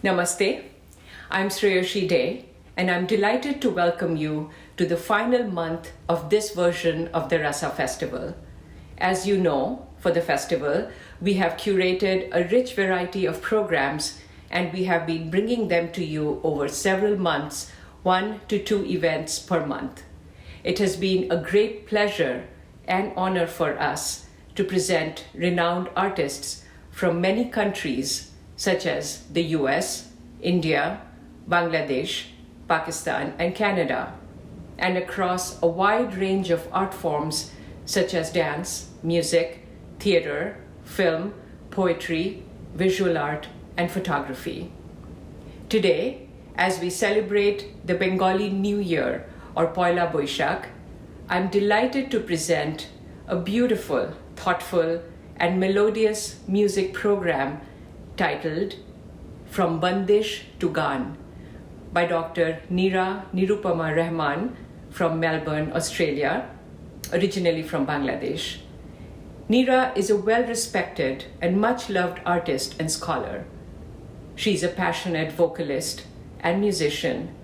Namaste, I'm Shreyashi Day, and I'm delighted to welcome you to the final month of this version of the Rasa Festival. As you know, for the festival, we have curated a rich variety of programs and we have been bringing them to you over several months, 1 to 2 events per month. It has been a great pleasure and honor for us to present renowned artists from many countries such as the US, India, Bangladesh, Pakistan, and Canada, and across a wide range of art forms such as dance, music, theater, film, poetry, visual art, and photography. Today, as we celebrate the Bengali New Year or Poila Boishakh, I'm delighted to present a beautiful, thoughtful, and melodious music program titled From Bandish to Gaan by Dr Nirupoma Rahman from Melbourne, Australia, originally from Bangladesh. Nira is a well-respected and much-loved artist and scholar. She's a passionate vocalist and musician,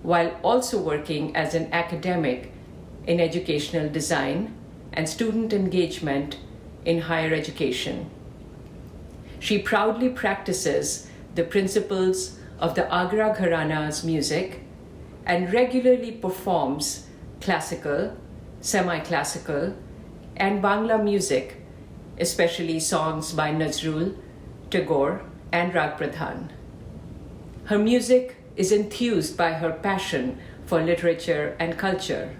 while also working as an academic in educational design and student engagement in higher education. She proudly practices the principles of the Agra Gharana's music and regularly performs classical, semi-classical, and Bangla music, especially songs by Nazrul, Tagore, and Rag Pradhan. Her music is enthused by her passion for literature and culture,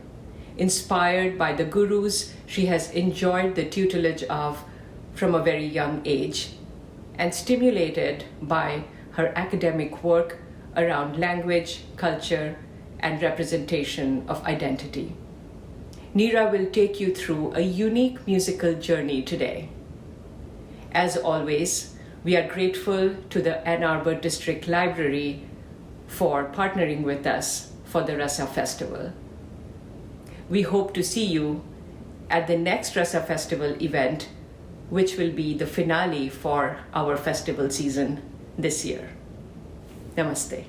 inspired by the gurus she has enjoyed the tutelage of from a very young age, and stimulated by her academic work around language, culture, and representation of identity. Nira will take you through a unique musical journey today. As always, we are grateful to the Ann Arbor District Library for partnering with us for the Rasa Festival. We hope to see you at the next Rasa Festival event, which will be the finale for our festival season this year. Namaste.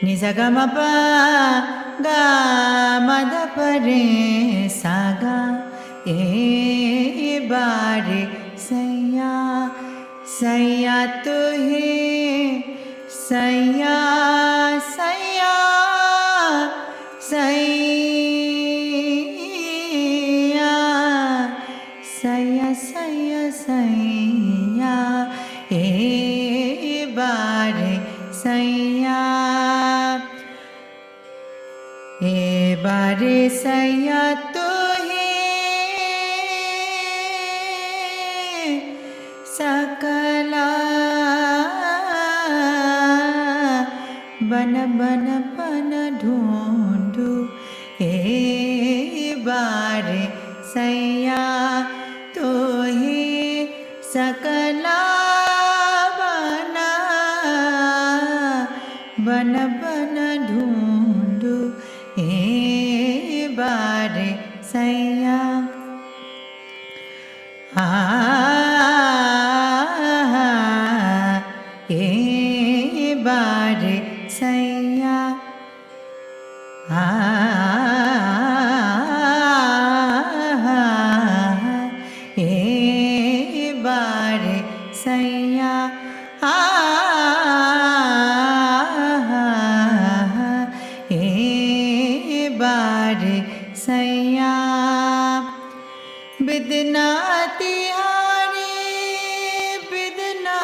Nisagamapa ga madapare saga bare saya saya tu hi saya saya saya saya saya saya bare saya bare saya tu hi सकला बन बन बन ढूंढू ए बारे सैया तो ही सकला बना बन बन ढूंढू ए बारे सैया ए बारे सैया ए बारे सैया ए बारे सैया बिदना तिहारी बिदना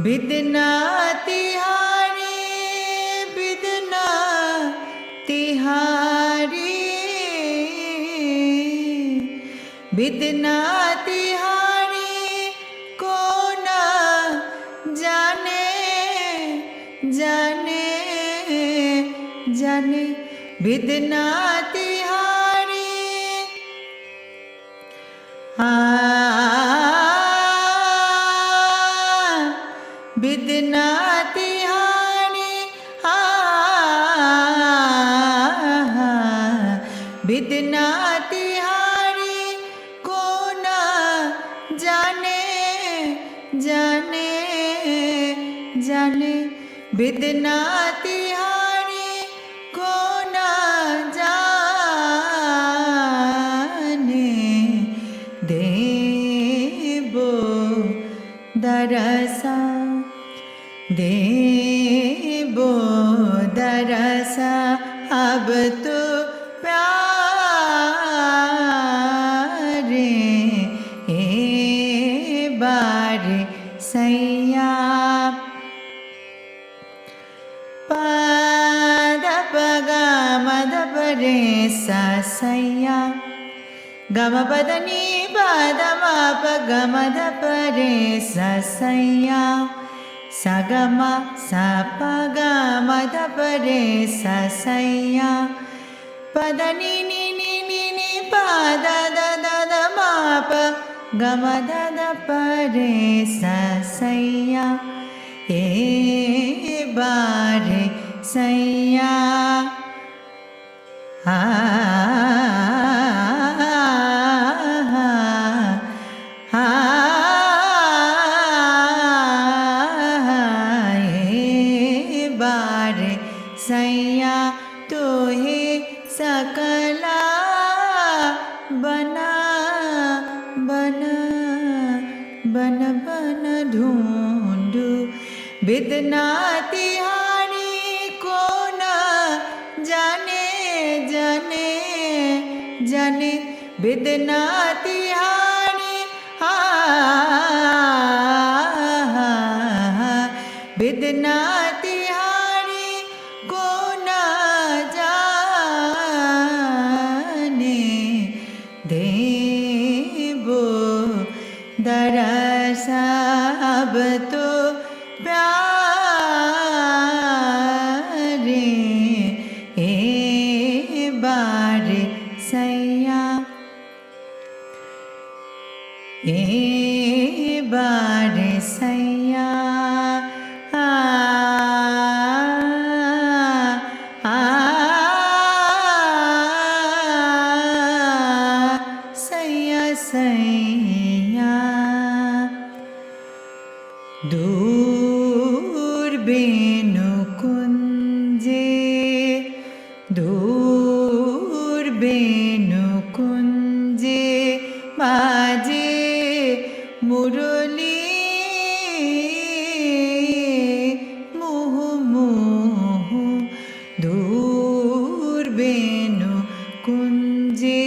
बिदना तिहारी बिदना तिहारी बिदना तिहारी को ना जाने जाने जाने बिदना तिहारी बिदना तिहारी बिदना तिहारी को ना जाने जाने जाने बिदना तिहारी को ना जाने देबो दरसा देबो दरसा अब तो प्यारे ए बारे सैया पद पगा मद परे सा सैया गम पदनी पद माप गम द परे सा सैया सगम सप गम द परे सा सैया पद नी नी नी नी नी पद द द द माप गम द द परे सा सैया ए बारे सैया बारे सैया तो ही सकला बना बना बन बन ढूंढू बिदना तिहारी को ना जाने जाने जाने बिदना तिहारी बिदना तिहारी को ना जाने देबो दरसा अब तो प्यारे ए बारे सैया ए बारे सैया सैया सैया दूर बेनु कुंजे दूर बेनु कुंजे बाजे मुरली मुह मुह दूर बेनु कुंजे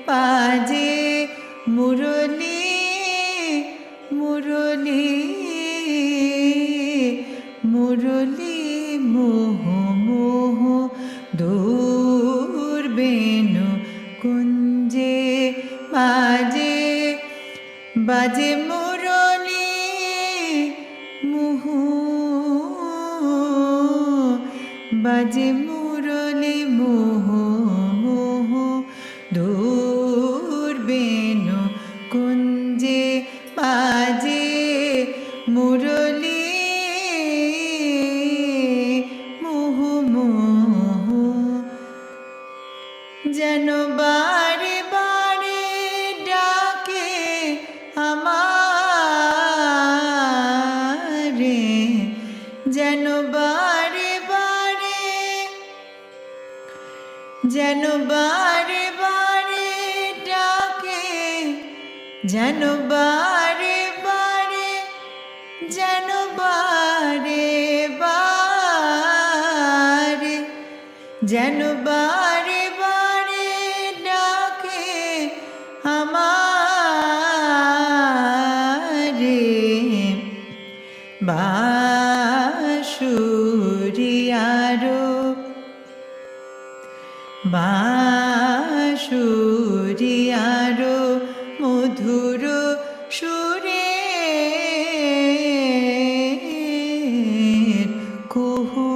बाजे मुरली मुरली मुरली मोह मोह दूर बेनु कुंजे बाजे বাজে মুরলি মুহু বাজে মুরলি মোহ মোহ দূর বেনু কুঞ্জে বাজে মুরলি মোহ মোহ যেন বারে বারে ডাকে আমারে যেন বারে বারে যেন বারে বারে ডাকে যেন বারে বারে যেন বারে বারে যেন বারে বারে ডাকে আমারে বাঁশুরিয়ারো বাঁশুরিয়ারো মধুর সুরে কুহু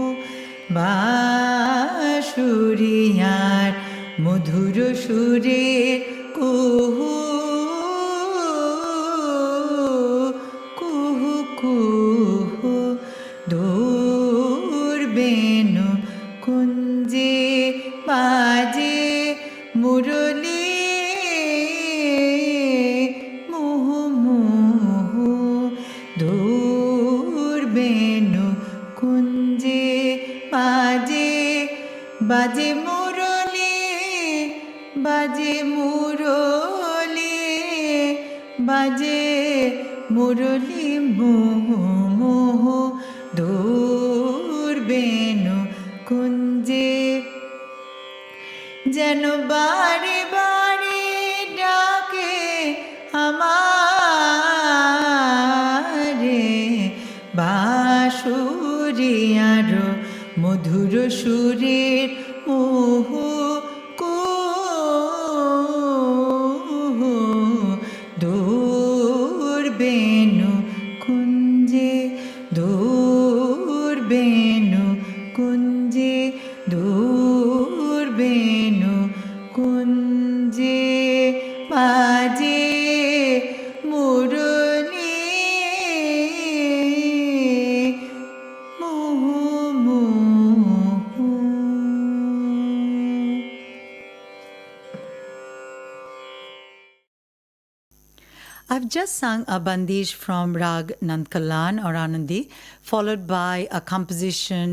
বাঁশুরিয়ার মধুর সুরের কুহু কুহু কুহু দূর বেনু কুঞ্জে বাজে মুরলি মোহ মোহ দূর বেনু কুঞ্জে বাজে বাজে মুরলি বাজে মুরলি বাজে মুরলি মোহ মোহ দূর বেনু কুঞ্জে যেন বারে বারে ডাকে আমারে বাঁশুরিয়ার মধুর সুরের মোহ কুহু দূর বেনু কুঞ্জে দূর বেনু কুঞ্জে দূর বেনু কুঞ্জে বাজে মুরলি মোহ মোহ। I've just sung a Bandish from Rag Nandkalan or Anandi, followed by a composition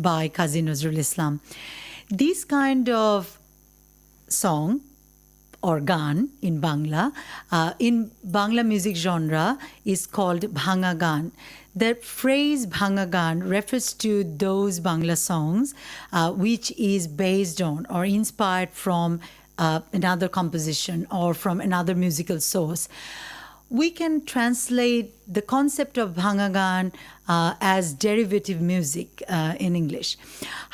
by Qazi Nazrul Islam. This kind of song or Gaan in Bangla, in Bangla music genre is called Bhanga Gaan. The phrase Bhanga Gaan refers to those Bangla songs which is based on or inspired from another composition or from another musical source. We can translate the concept of Bhanga Gaan as derivative music in English.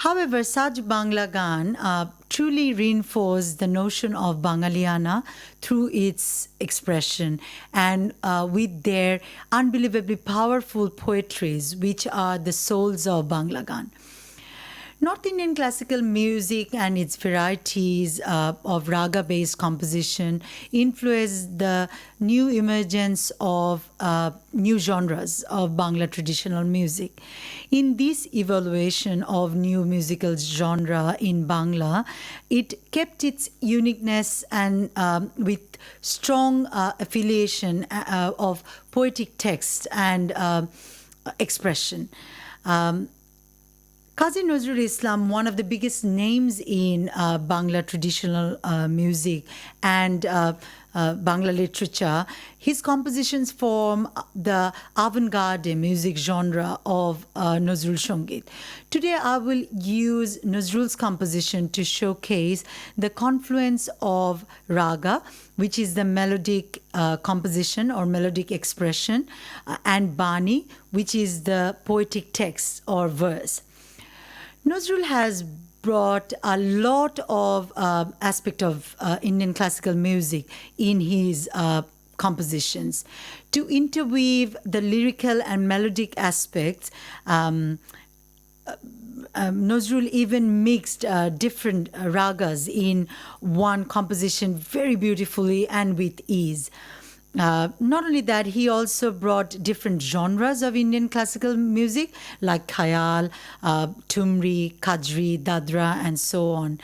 However, such Bangla Gaan truly reinforce the notion of Bangaliana through its expression and with their unbelievably powerful poetries, which are the souls of Bangla Gaan. North Indian classical music and its varieties of raga-based composition influenced the new emergence of new genres of Bangla traditional music. In this evaluation of new musical genre in Bangla, it kept its uniqueness and with strong affiliation of poetic text and expression. Qazi Nazrul Islam, one of the biggest names in Bangla traditional music and Bangla literature, his compositions form the avant-garde music genre of Nazrul Sangeet. Today I will use Nazrul's composition to showcase the confluence of Raga, which is the melodic composition or melodic expression, and Bani, which is the poetic text or verse. Nazrul has brought a lot of aspect of Indian classical music in his compositions. To interweave the lyrical and melodic aspects, Nazrul even mixed different ragas in one composition very beautifully and with ease. Not only that, he also brought different genres of Indian classical music like khayal, thumri, kajri, dadra, and so on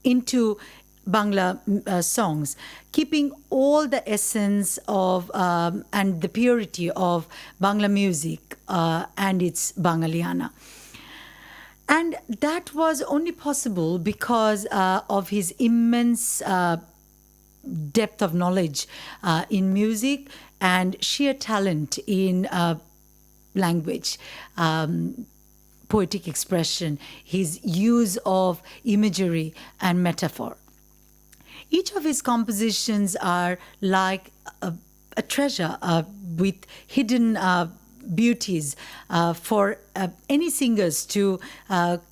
into Bangla songs, keeping all the essence of and the purity of Bangla music and its Bangaliana. And that was only possible because of his immense depth of knowledge in music and sheer talent in language, poetic expression, his use of imagery and metaphor. Each of his compositions are like a treasure with hidden beauties for any singers to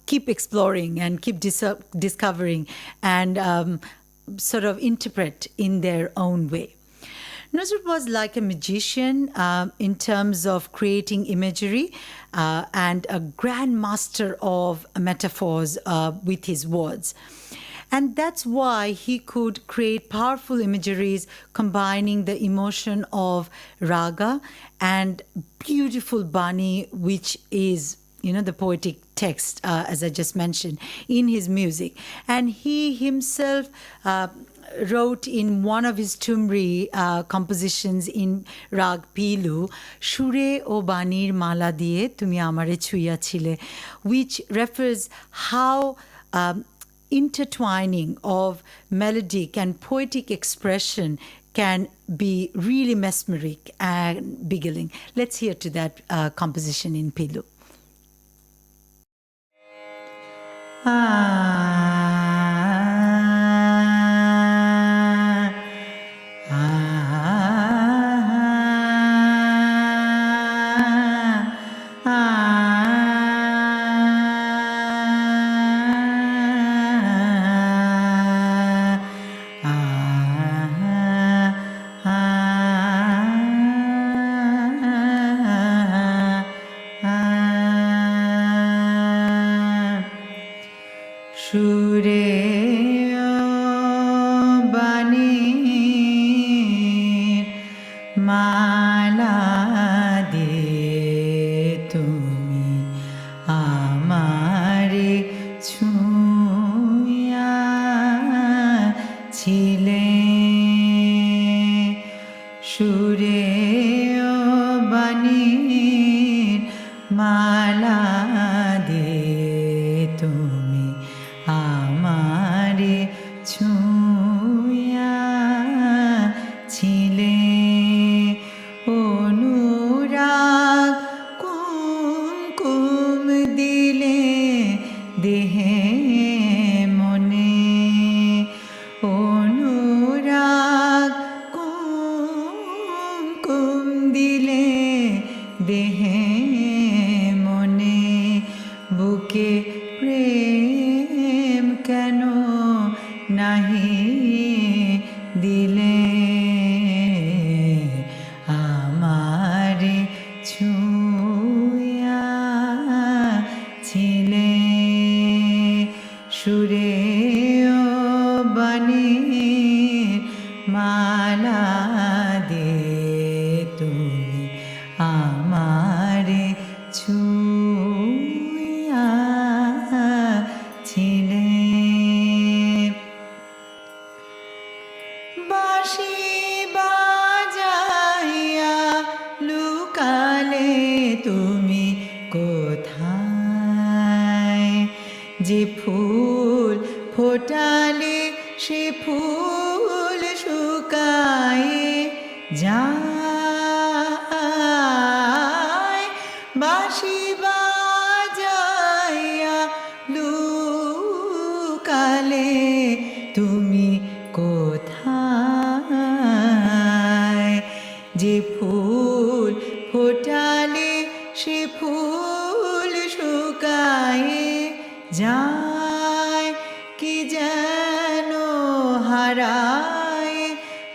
keep exploring and keep discovering and sort of interpret in their own way. Nazrul was like a magician in terms of creating imagery and a grand master of metaphors with his words. And that's why he could create powerful imageries combining the emotion of raga and beautiful bani, which is, the poetic text, as I just mentioned, in his music. And he himself wrote in one of his thumri compositions in Rag Pilu, Shure o Banir mala diye tumi amare chuya chile, which refers how intertwining of melodic and poetic expression can be really mesmeric and beguiling. Let's hear to that composition in Pilu.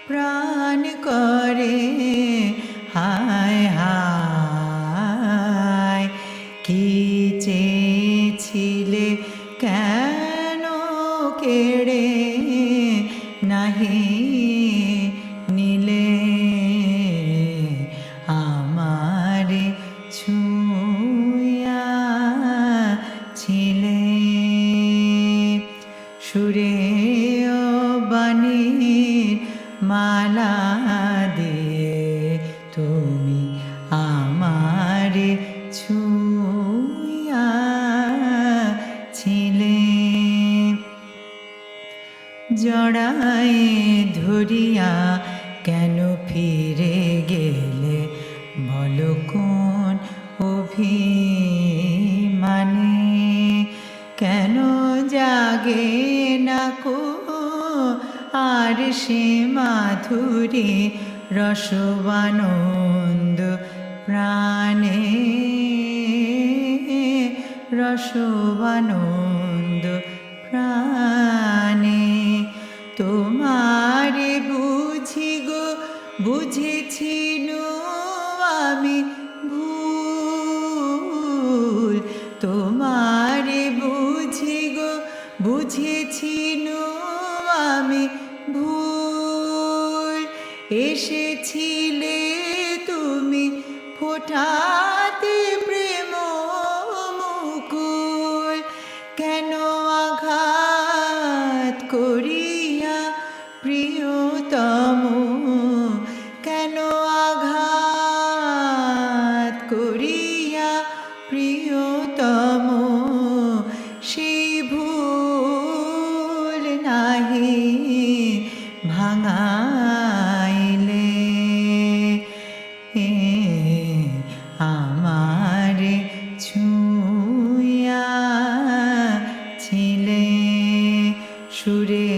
প্রাণ কেড়ে নাহি নীলে আমারে ছুঁয়া ছিলে সুরে ও বাণীর মালা দিয়ে তুমি আমারে ছুঁয়া ছিলে জড়ায় ধরিয়া কেন ফিরে গেলে বলো কোন অভিমানে কেন জাগে না কো আর সে মাধুরী রসবানন্দ প্রাণে রসবানন্দ প্রাণে তোমারে বুঝি গো বুঝেছি আমি ভুল তোমারে বুঝি গো বুঝেছি আমি ভুল এসেছিলে তুমি ফোটাতে প্রেম মুকুল কেন আঘাত করিয়া প্রিয়তম কেন আঘাত করিয়া প্রিয়তম সেই ভুল নাহি ভাঙাইলে আমারে ছুঁয়া ছিলে সুরে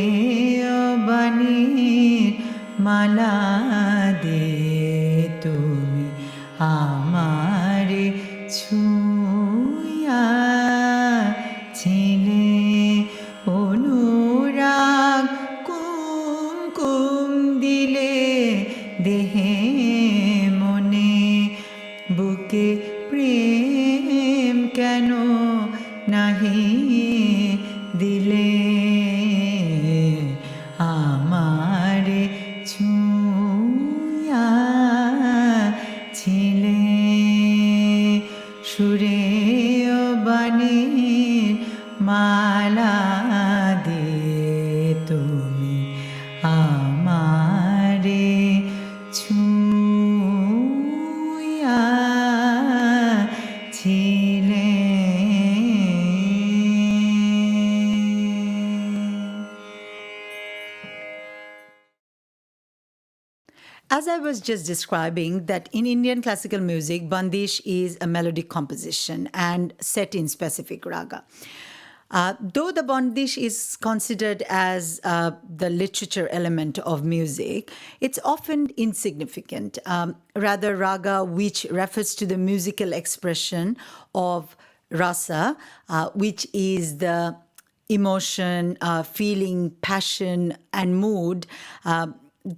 ও বাণীর মালা দিয়ে তুমি আমারে ছুঁয়া ছিলে অনুরাগ কুমকুম দিলে দেহে মনে বুকে প্রেম কেন নাহি দিলে আমারে ছুঁয়া ছিলে সুরে ও বাণীর মালা দিয়ে তুমি আমারে ছুঁয়া ছিলে As I was just describing, that in Indian classical music, Bandish is a melodic composition and set in specific raga. Though the Bandish is considered as the literature element of music, it's often insignificant. Rather, raga, which refers to the musical expression of Rasa, which is the emotion, feeling, passion, and mood,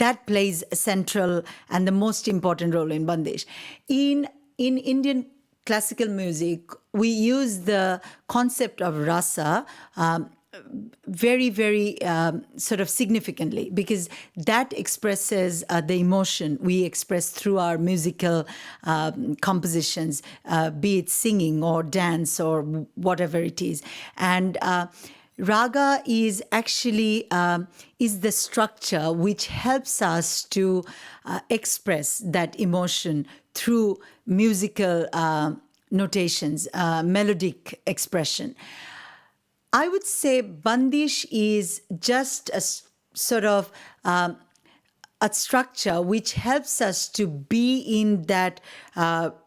that plays a central and the most important role in Bandish. In Indian classical music, we use the concept of rasa very, very sort of significantly, because that expresses the emotion we express through our musical compositions, be it singing or dance or whatever it is. And raga is actually is the structure which helps us to express that emotion through musical notations, melodic expression. I would say Bandish is just a sort of a structure which helps us to be in that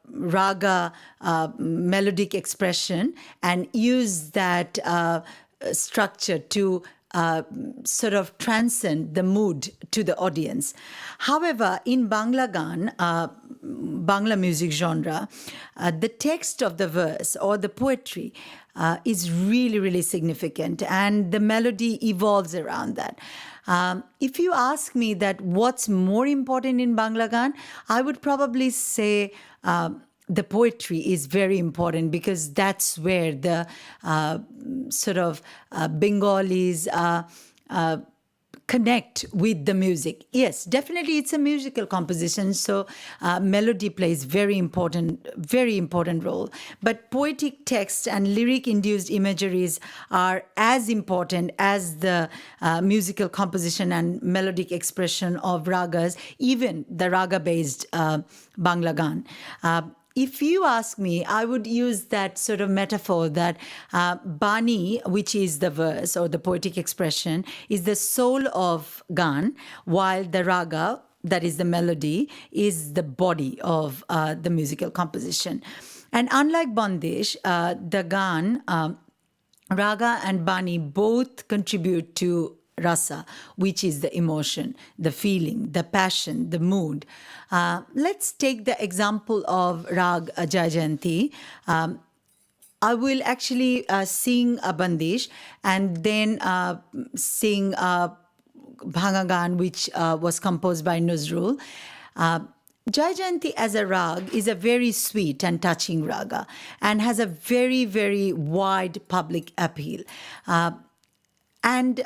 raga melodic expression and use that structure to sort of transcend the mood to the audience. However, in Bangla Gaan, Bangla music genre, the text of the verse or the poetry is really, really significant, and the melody evolves around that. If you ask me that what's more important in Bangla Gaan, I would probably say the poetry is very important because that's where the sort of Bengalis connect with the music. Yes, definitely it's a musical composition, so melody plays very important role. But poetic text and lyric-induced imageries are as important as the musical composition and melodic expression of ragas, even the raga-based Bangla Gaan. If you ask me, I would use that sort of metaphor that Bani, which is the verse or the poetic expression, is the soul of Gaan, while the raga, that is the melody, is the body of the musical composition. And unlike Bandish, the Gaan, Raga and Bani both contribute to Rasa, which is the emotion, the feeling, the passion, the mood. Let's take the example of Rag Jayanti. I will actually sing a Bandish and then sing Gaan, which was composed by Nuzrul. Jayanti as a rag is a very sweet and touching raga and has a very, very wide public appeal. And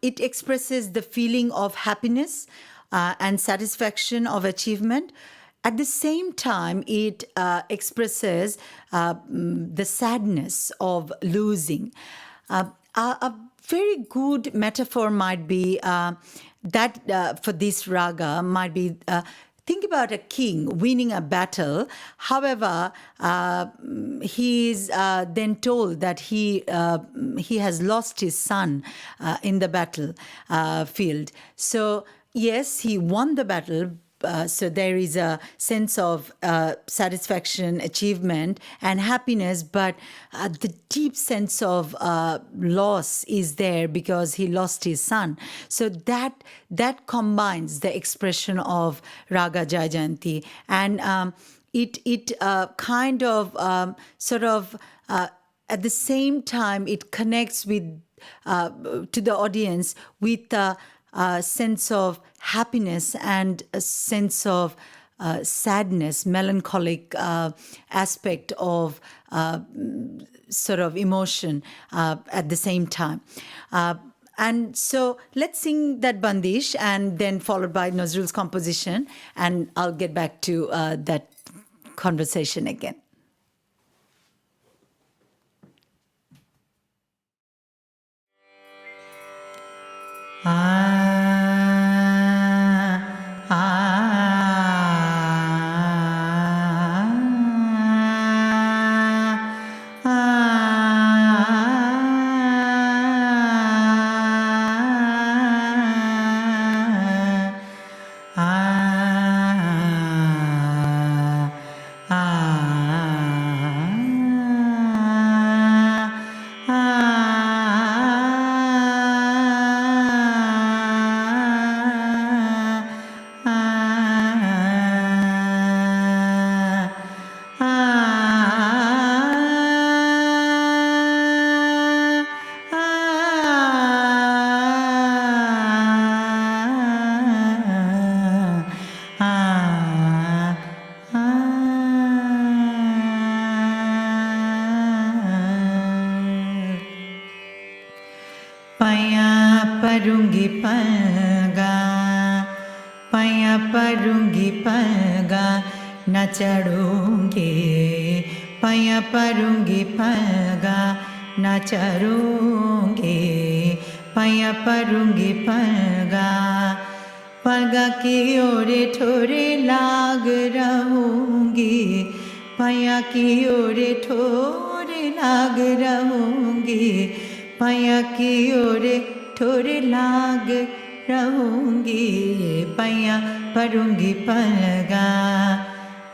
it expresses the feeling of happiness and satisfaction of achievement. At the same time, it expresses the sadness of losing. A very good metaphor might be that for this raga might be think about a king winning a battle. However, he is then told that he has lost his son in the battle field. So yes, he won the battle. So there is a sense of satisfaction, achievement, and happiness, but the deep sense of loss is there because he lost his son. So that combines the expression of Raga Jayanti, and it kind of sort of at the same time it connects with to the audience with a sense of happiness and a sense of sadness, melancholic aspect of sort of emotion at the same time. And so let's sing that Bandish and then followed by Nazrul's composition, and I'll get back to that conversation again. चढ़ूंगी पैया परूंगी पलगा न चढ़ूंगी पैया परूंगी पलगा पलगा की ओरे ठोरे लाग रहूंगी पैया की ओरे ठोरे लाग रहूंगी पैया की ओरे ठोरे लाग रहूंगी पैया परूंगी पलगा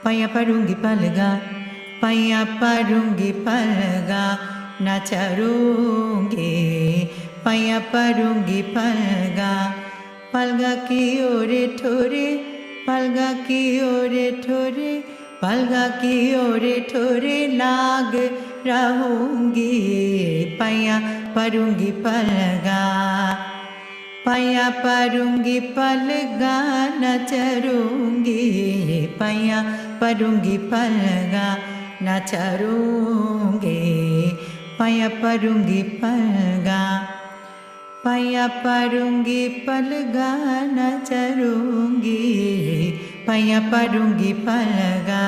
पैया परूंगी पलगा पैया परूंगी पलगा न चढ़ूंगी पैया परूंगी पलगा पलगा की ओरे ठोरे पलगा की ओरे ठोरे पलगा की ओरे ठोरे लाग रहूंगी पैया परूंगी पलगा पैया परूंगी पलगा न चढ़ूंगी पैया parungi palga nacharungi paya parungi palga paya parungi palga nacharungi paya parungi palga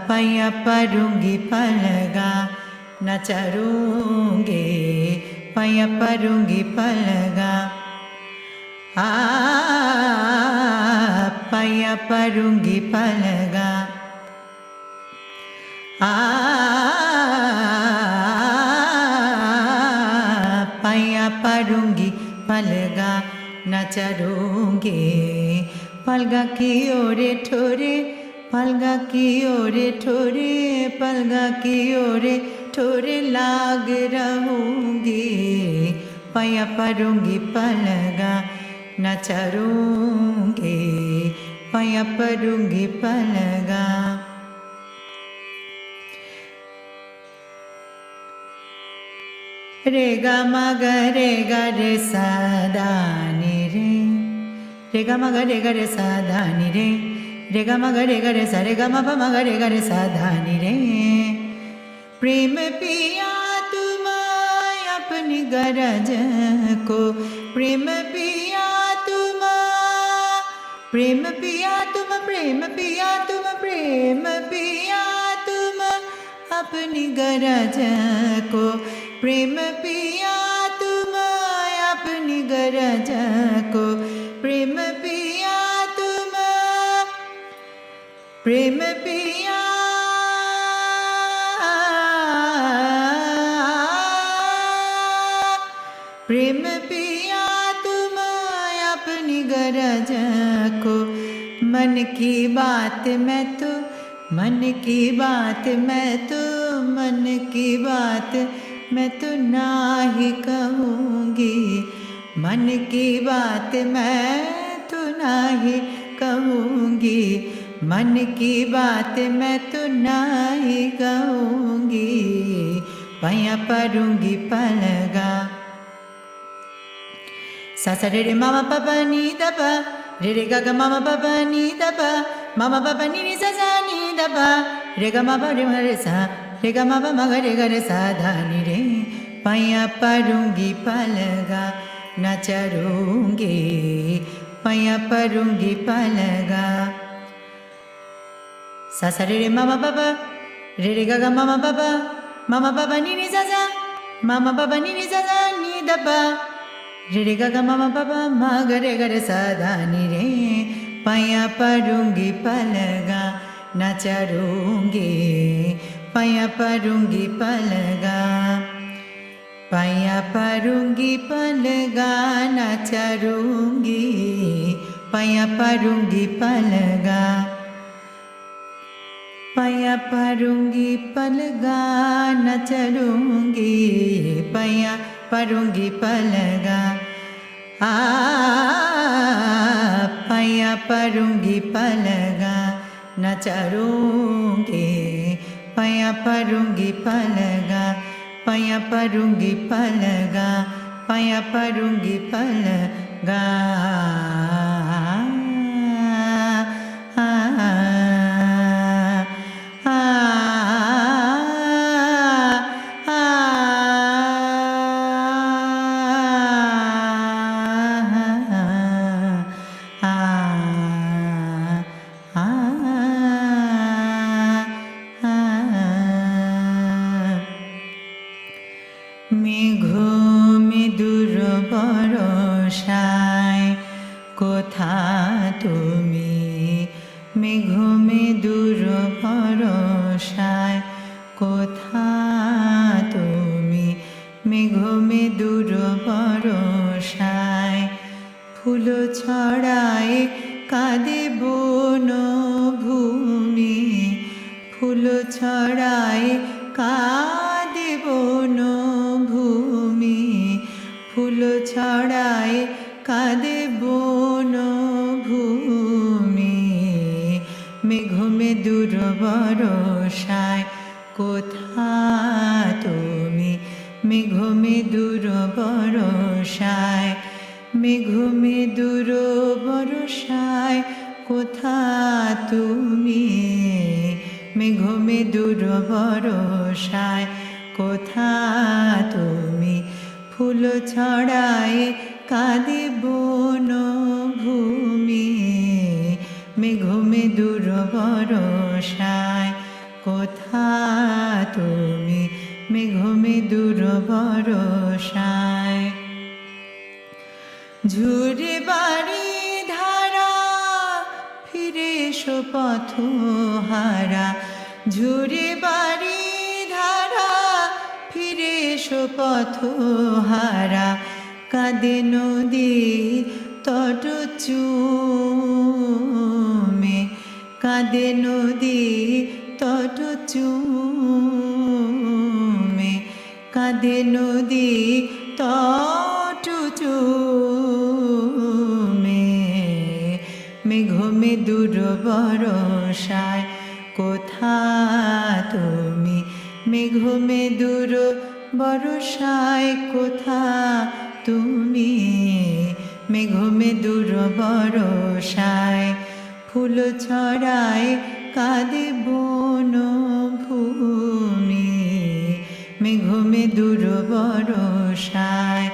paya parungi palga nacharungi paya parungi palga paya parungi palga paya parungi palga nacharungi palga ki ore thore palga ki ore thore palga ki ore thore lag rahungi paya parungi palga nacharungi paya parungi palga re ga ma ga re sa da ni re ga ma ga re sa da ni re ga ma ga re sa re ga ma pa ma ga re sa da ni re प्रेम पिया तुम अपनी गरज को प्रेम पिया तुम प्रेम पिया तुम प्रेम पिया तुम प्रेम पिया तुम अपनी गरज को प्रेम पिया तुम अपनी गरज को प्रेम पिया तुम प्रेम पिया प्रेम पिया तुम अपनी गरज को मन की बात मैं तो मन की बात मैं तो मन की बात मैं तो ना ही कहूँगी मन की बात मैं तो ना ही कहूँगी मन की बात मैं तो ना ही कहूँगी पया परूँगी पलगा sa sa re re mama papa ni da pa re re ga ga mama papa ni da pa mama papa ni ni sa sa ni da pa re ga ma pa re ma re sa re ga ma pa ma ga re sa dha ni re paya parungi palga nacharungi paya parungi palga sa sa re re mama papa re re ga ga mama papa ni ni sa sa mama papa ni ni sa sa ni da pa re re ga ga ma pa pa ma ga re sa dha ni re paya parungi palga nacharungi paya parungi palga paya parungi palga nacharungi paya parungi palga paya parungi palga nacharungi paya parungi palga paya parungi palga nacharungi paya parungi palga paya parungi palga paya parungi palga মেঘ মে দূর বর্ষায় ভরসায় কোথা তুমি মেঘমে দূর ভরসায় কোথা তুমি ফুল ছড়ায় কাঁদে বন ভূমি মেঘমে দূর ভরসায় কোথা তুমি মেঘমে দূর ভরসায় ঝুরে বাড়ি ধারা ফিরে এসো পথ হারা ঝুরে বাড়ি ধারা ফিরে এসো পথ হারা কাঁদে নদী তট চুমে কাঁদে নদী তট চুমে কাঁদে নদী তট চুমে মেঘমে দূর বরসায় কোথা তুমি মেঘমে দূর বরসায় কোথা তুমি মেঘমে দূর বরসায় ফুল ছড়ায় কাঁদে বন ভূমি মেঘমে দূর বরসায়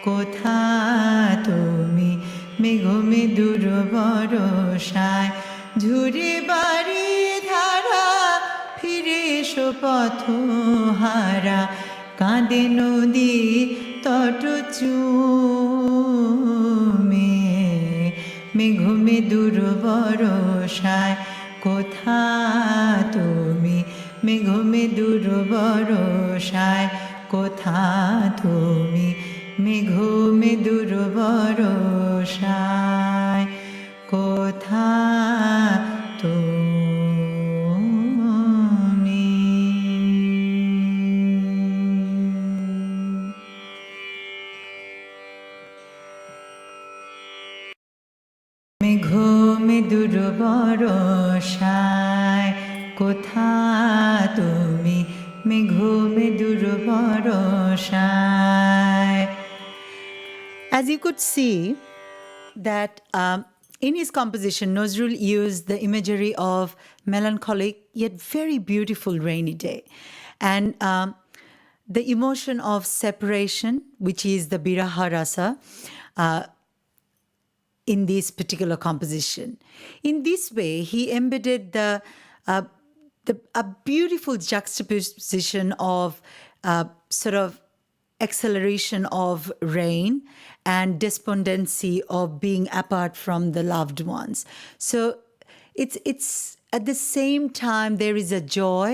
কোথা তুমি মেঘমে দূর বরসায় ঝুরে বাড়ি ধারা ফিরে এসো পথ হারা কাঁদে নদী তট চুমে মেঘমে দূর বরসায় কোথা তুমি মেঘমে দূর বরসায় কোথা তুমি মেঘমে দূর বরসায় কোথা তুমি মেঘমে দূর বরসায় কোথা তুমি মেঘমে দূর বরসায়. As you could see that in his composition, Nazrul used the imagery of melancholic yet very beautiful rainy day. And the emotion of separation, which is the Biraha Rasa, in this particular composition. In this way, he embedded a beautiful juxtaposition of sort of acceleration of rain and despondency of being apart from the loved ones. So it's at the same time there is a joy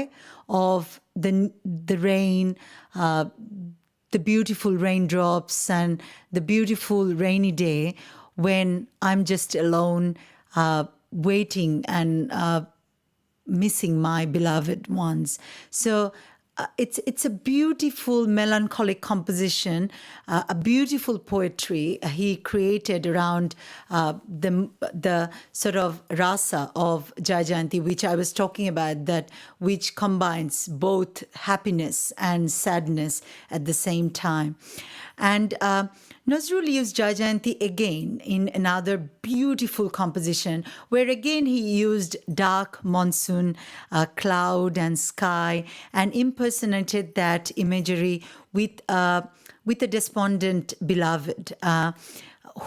of the rain, the beautiful raindrops and the beautiful rainy day when I'm just alone, waiting and missing my beloved ones. So it's a beautiful melancholic composition, a beautiful poetry he created around the sort of rasa of Jai Jayanti, which I was talking about, that which combines both happiness and sadness at the same time. And Nazrul used Jai Jayanti again in another beautiful composition where again he used dark monsoon, cloud and sky and impersonated that imagery with a despondent beloved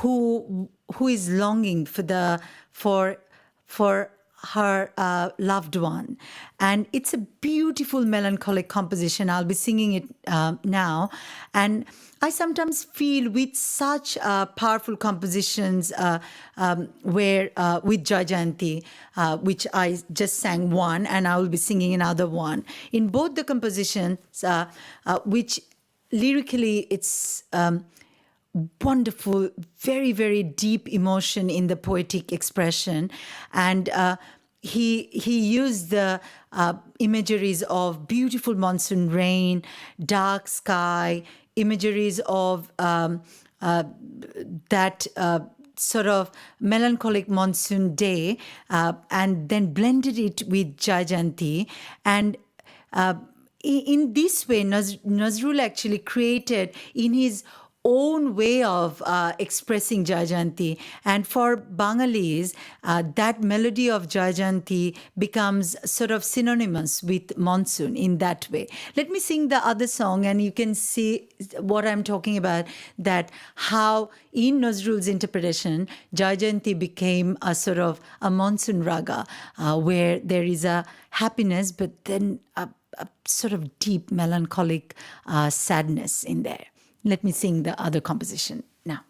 who is longing for her loved one. And it's a beautiful melancholic composition. I'll be singing it now. And I sometimes feel with such powerful compositions where with Jai Jayanti, which I just sang one and I will be singing another one. In both the compositions, which lyrically it's wonderful, very, very deep emotion in the poetic expression. And he used the imageries of beautiful monsoon rain, dark sky, imageries of that sort of melancholic monsoon day, and then blended it with Jai Jayanti. And in this way, Nazrul actually created in his own way of expressing Jayanti. And for Bangalees, that melody of Jayanti becomes sort of synonymous with monsoon in that way. Let me sing the other song, and you can see what I'm talking about, that how in Nazrul's interpretation, Jayanti became a sort of a monsoon raga, where there is a happiness, but then a sort of deep melancholic sadness in there. Let me sing the other composition now.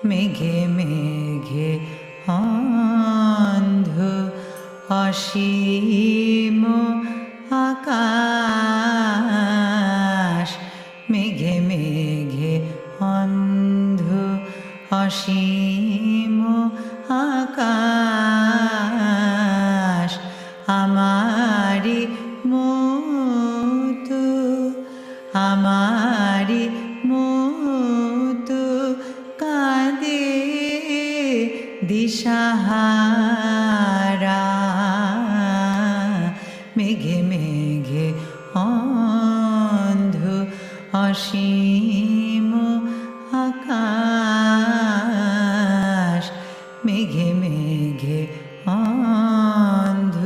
মেঘে মেঘে অন্ধ অসীম আকাশ, মেঘে মেঘে অন্ধ অসীম আকাশ, আমারি মতো আমারি মতো কাঁদে দিশাহারা, মেঘে মেঘে অন্ধ অসীম আকাশ, মেঘে মেঘে অন্ধ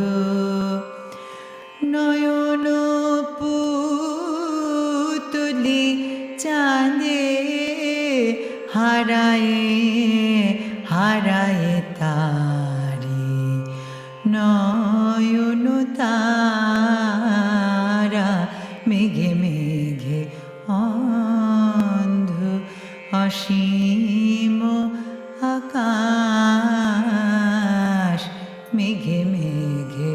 নয়ন পুতলি চাঁদে হারায়ে হারায়ে তারি নয়ন তারা, মেঘে মেঘে অন্ধ অসীম আকাশ, মেঘে মেঘে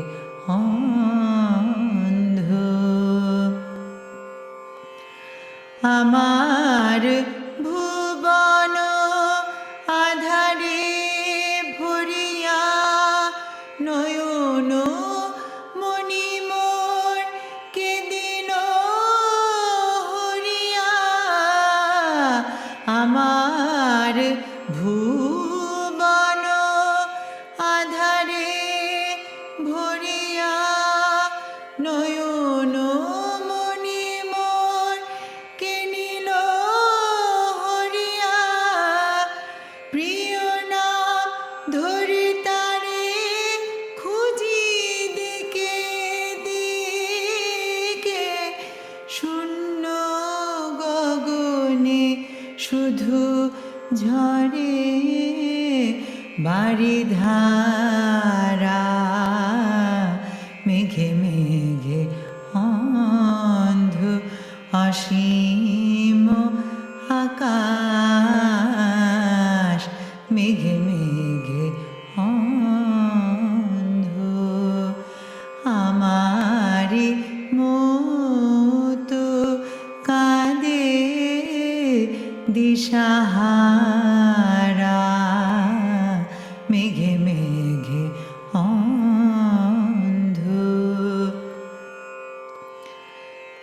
অন্ধ। আমার ভুবন আধারে ভরিয়া নয়ন মণিমোর কেদিন হরিয়া, আমার ভুবন আধারে ভরিয়া নয়ন মণিমোর কেনিল হরিয়া, প্রিয় নাম ধরি তারে খুঁজি দিকে দিকে, শূন্য গগনে শুধু ঝরে বারিধারা, মেঘে মেঘে অন্ধ অসীম আকাশ, মেঘে মেঘে অন্ধ আমারি মতো কাঁদে দিশাহারা, মেঘে মেঘে অন্ধ।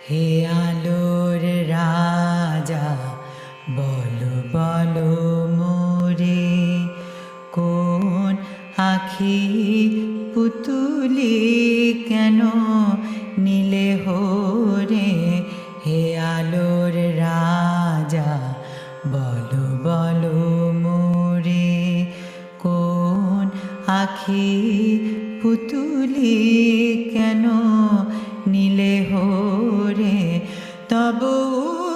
হে আলোর রাজা বলো বলো মোরে, কোন আখি পুতুলি কেন নীলে হরে, হে আলোর রাজা বলো বলো মোরে, কোন আখি পুতুলি কেন নীলে হরে, তব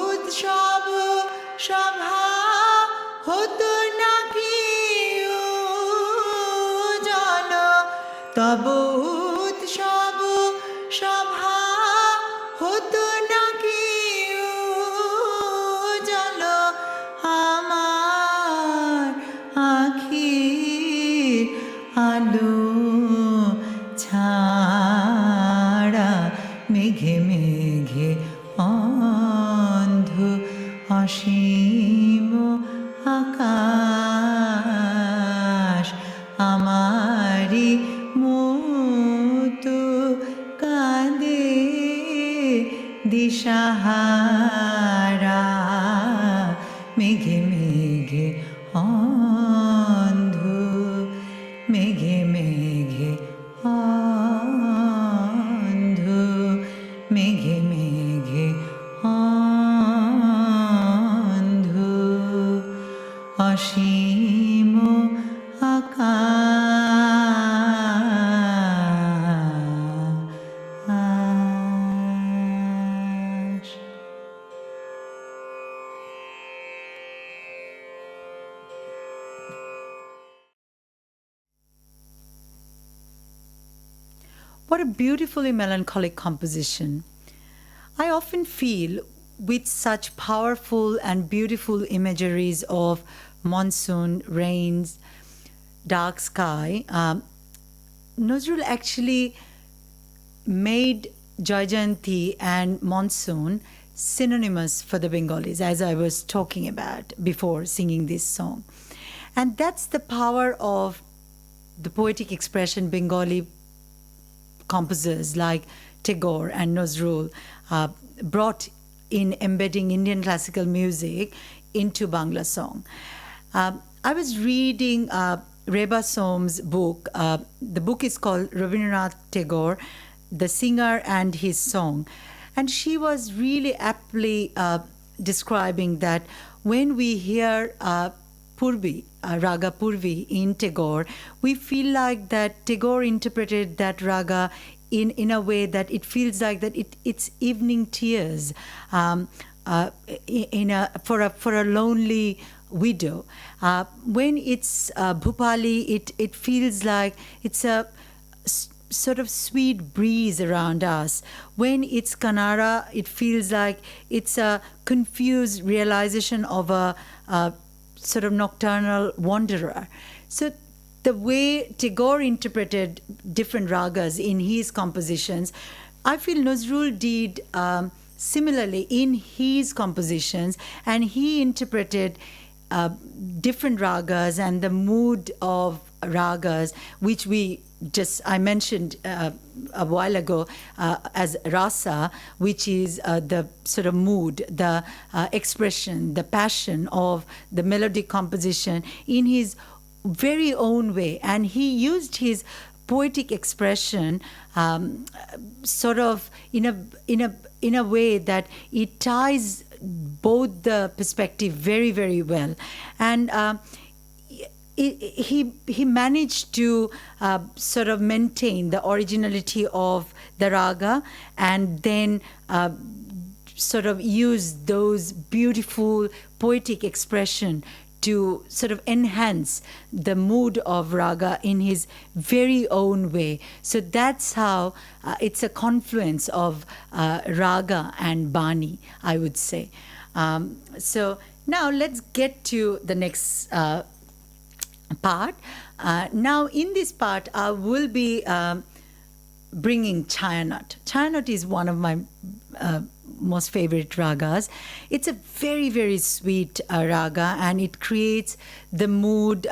উৎসব সভা হতো নাকি জল, তব উৎসব সভা হতো নাকি জল, আমার আখির আলো ছাড়া, মেঘে মেঘে অন্ধ অসীম মেঘে মেঘে অন্ধ, মেঘে মেঘে অন্ধ, মেঘে মেঘে অন্ধ, অসীম আকাশ। What a beautifully melancholic composition. I often feel with such powerful and beautiful imageries of monsoon, rains, dark sky, Nazrul actually made Jayanti and monsoon synonymous for the Bengalis, as I was talking about before singing this song. And that's the power of the poetic expression Bengali composers like Tagore and Nazrul brought in embedding Indian classical music into Bangla song. I was reading Reba Som's book. The book is called Rabindranath Tagore, The Singer and His Song. And she was really aptly describing that when we hear Purvi, Raga Purvi in Tagore, we feel like that Tagore interpreted that raga in a way that it feels like that it's evening tears for a lonely widow. When it's Bhupali, it feels like it's a sort of sweet breeze around us. When it's Kanara, it feels like it's a confused realization of a sort of nocturnal wanderer. So the way Tagore interpreted different ragas in his compositions, I feel Nazrul did similarly in his compositions, and he interpreted different ragas and the mood of ragas, which I mentioned a while ago as Rasa, which is the sort of mood, the expression, the passion of the melodic composition in his very own way. And he used his poetic expression sort of in a way that it ties both the perspective very, very well. And he managed to sort of maintain the originality of the raga and then sort of use those beautiful poetic expression to sort of enhance the mood of raga in his very own way. So that's how it's a confluence of Raga and Bani, I would say. So now let's get to the next part. Now in this part, I will be bringing Chayanat. Chayanat is one of my most favorite ragas. It's a very, very sweet raga, and it creates the mood.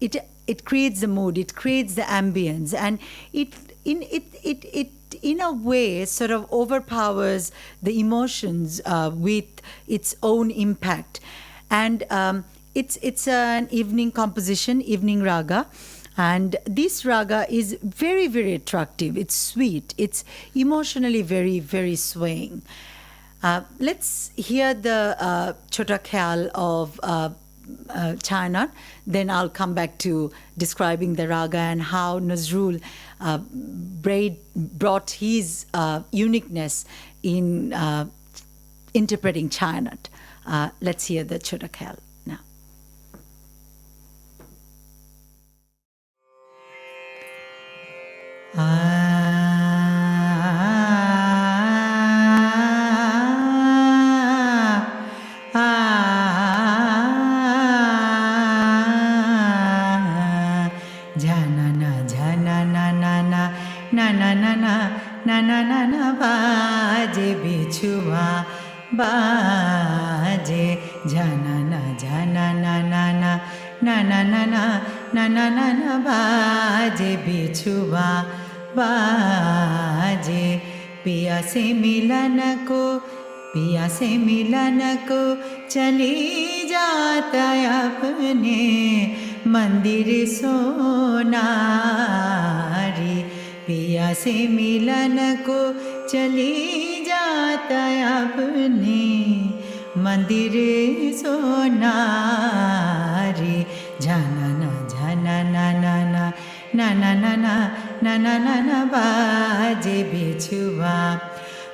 It creates the mood. It creates the ambience, and it in a way sort of overpowers the emotions with its own impact. And it's an evening composition, evening raga. And this raga is very, very attractive. It's sweet. It's emotionally very, very swaying. Let's hear the Chota Khayal of Chayanat. Then I'll come back to describing the raga and how Nazrul brought his uniqueness in interpreting Chayanat. Let's hear the Chota Khayal. बाजे बिछुआ बाजे झनना झनना नना नना नना नना नना बाजे बिछुआ बाजे पिया से मिलन को पिया से मिलन को चली जाता अपने मंदिर सोनारी पिया से मिलन को चली जाता अपने मंदिर सोनारी झनना झनना ना ना ना ना ना ना ना ना ना ना बाजे बिछुआ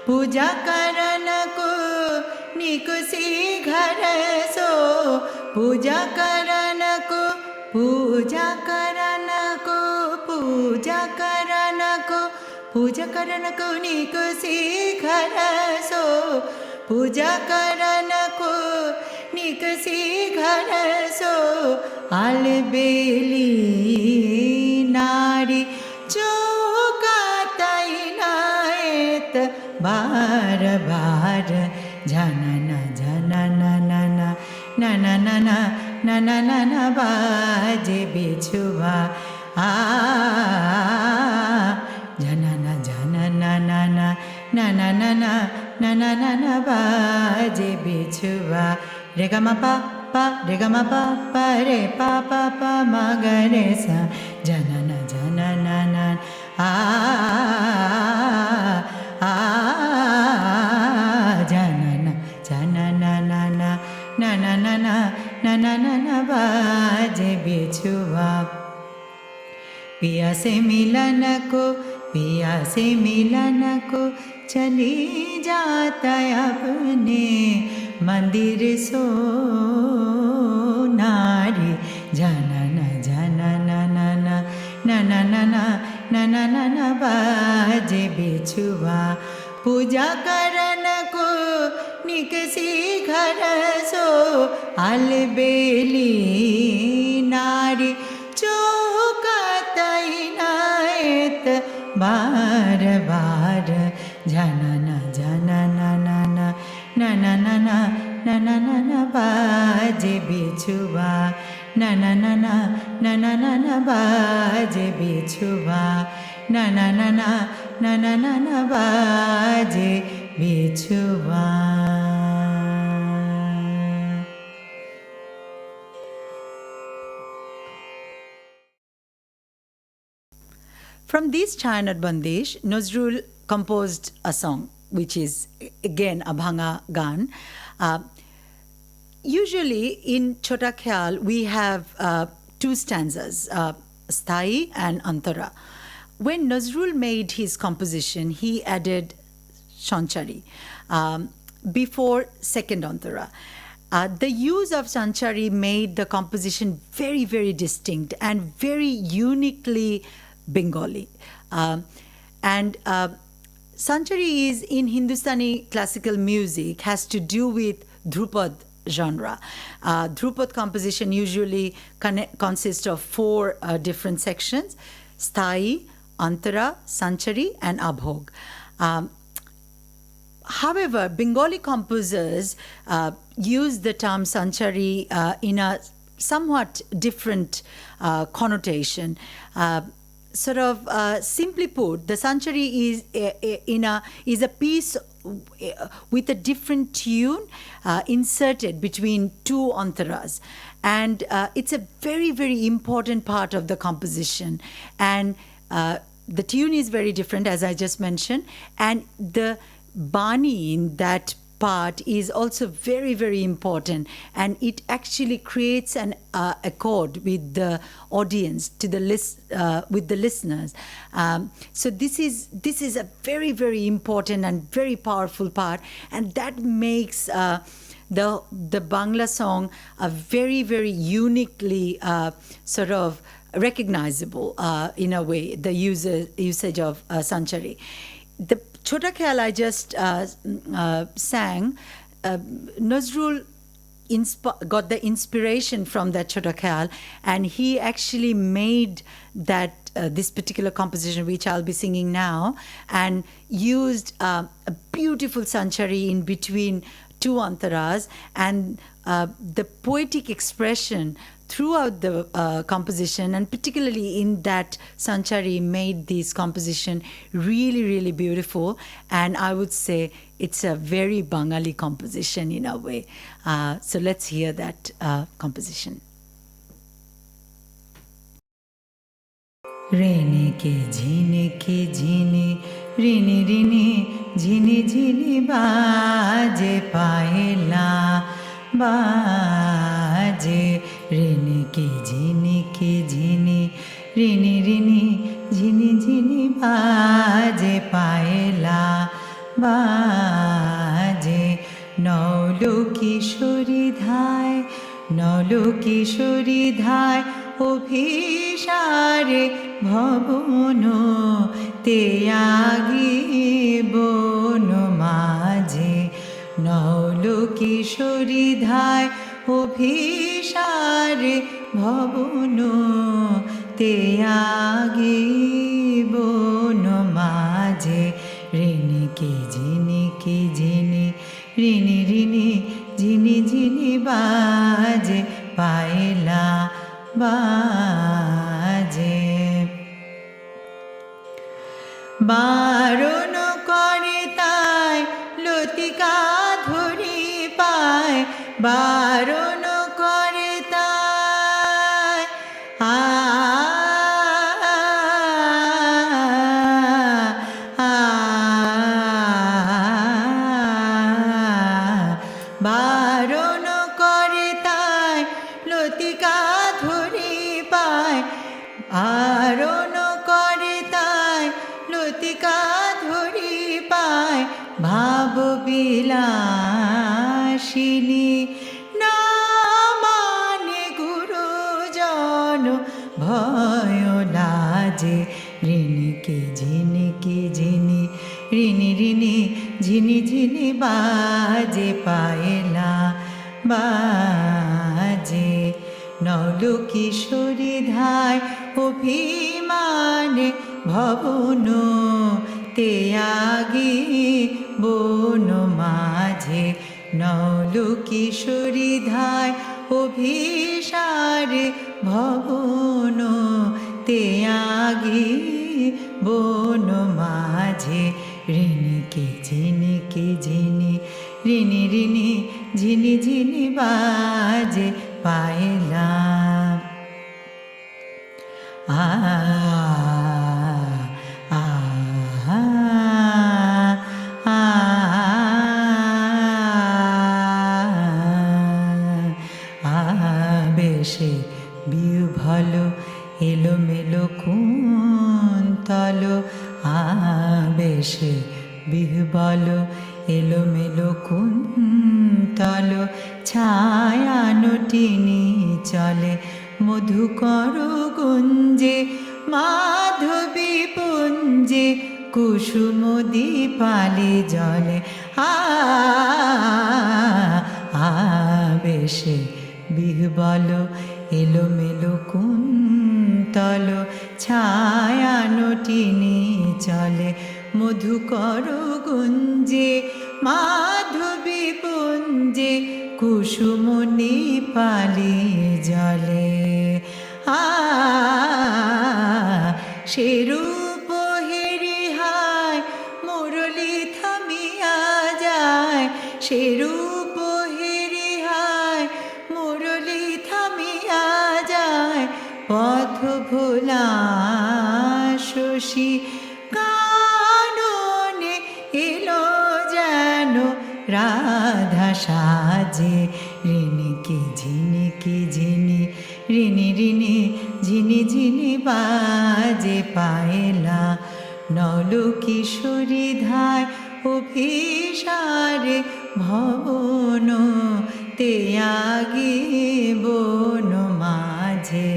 पूजा करन को निकुसी घर सो पूजा करन को पूजा करन को पूजा करन को पूजा करन को निकुसी घर सो पूजा करन को निकुसी घर सो अलबेली नारी चौका तैनायत बार बार झनना झनना ना ना ना ना ना ना ना ना ना ना बाजे बिछुआ झनना झनना ना ना ना ना ना ना ना ना ना ना बाजे बिछुआ रे ग म पा रे ग म पा रे पा म ग रे सा झनना झनना ना झनना झनना ना ना ना ना ना ना ना ना ना ना बाजे बिछुआ पिया से मिलन को पिया से मिलन को चली जाता अपने मंदिर सोनारी झनना झनना ना ना ना ना ना ना ना ना ना ना बाजे बिछुआ पूजा करन को निकसी घर सो अलबेली नारी चौका तैनायत बार बार झनना झनना ना ना ना ना ना ना ना ना ना ना बाजे बिछुआ ना ना ना ना ना ना ना ना बाजे बिछुआ ना ना ना ना ना ना ना ना बाजे बिछुआ. From this Chayanat Bandish, Nazrul composed a song, which is again a Bhanga Gaan. Usually in Chota Khyal, we have two stanzas, Sthai and Antara. When Nazrul made his composition, he added Shanchari before second Antara. The use of Sanchari made the composition very, very distinct and very uniquely Bengali. Sanchari is in Hindustani classical music, has to do with Dhrupad genre. Dhrupad composition usually consists of four different sections: Sthai, Antara, Sanchari, and Abhog. However, Bengali composers use the term Sanchari in a somewhat different connotation. Simply put, the Sanchari is a piece with a different tune inserted between two antaras, and it's a very, very important part of the composition. And the tune is very different, as I just mentioned, and the Bani in that part is also very, very important, and it actually creates an accord with the audience, with the listeners. So this is a very, very important and very powerful part, and that makes the Bangla song a very, very uniquely sort of recognizable in a way, the usage of Sanchari. The Chota Khyal I just sang, Nazrul got the inspiration from that Chota Khyal, and he actually made that this particular composition, which I'll be singing now, and used a beautiful Sanchari in between two antaras, and the poetic expression throughout the composition, and particularly in that Sanchari, made this composition really, really beautiful. And I would say it's a very Bangali composition in a way. So let's hear that composition. Rene ke jine rini rini jini jini baje paela baje rene ke jini rini rini jini jini baje paela baje nolo kishori dhai অভিসারে ভবন তেয়াগি বন মাঝে নল কিশোরী ধায় অভিসারে ভবন তেয়াগি বন মাঝে ঋণী ঝিনি ঋণী ঋণী ঝিনি ঝিনি বাজে পায়লা বাজে বারণ করে তাই লতিকা ধরি পায় বারণ করে তাই বারণ করে তাই লতিকা আরণ করে তাই লতিকা ধরি পায় ভাব বিলাসিনী না মানে গুরুজন ভয় লাজে ঋণী ঝিনি ঋণী ঋণী ঝিনি ঝিনি বাজে পায়লা বাজে নল কিশোরী ধায় অভিমানে ভবন তেয়াগি বন মাঝে নল কিশোরী ধায় অভিসারে ভবন তেয়াগি বন মাঝে ঋণী ঝিনি ঋণী ঋণী ঝিনি ঝিনি বাজে পায়লা বেশে বিউ ভালো এলোমেলো কুন্তল বেশে বিহু বলো এলোমেলো কুন্তল ছায়া নটিনি চলে মধুকর গুঞ্জে মাধবী পুঞ্জে কুসুম দীপালি জলে বেশে বিহু বলো এলোমেলো কুন্তল ছায়া নটিনি চলে মধুকর গুঞ্জে মাধবী পুঞ্জে কুসুম দীপালি জলে সেরূপ হেরি হায় মুরলি থামিয়া যায় সেরূপ হেরি হায় মুরলি থামিয়া যায় পথ ভোলা শশী কাননে এলো যেন রাধা সাজে ঋণী ঝিনি ঋণী ঋণী ঝিনি ঝিনি বাজে পায়লা নল কিশোরী ধায় অভিসারে ভবন তেয়াগি বন মাঝে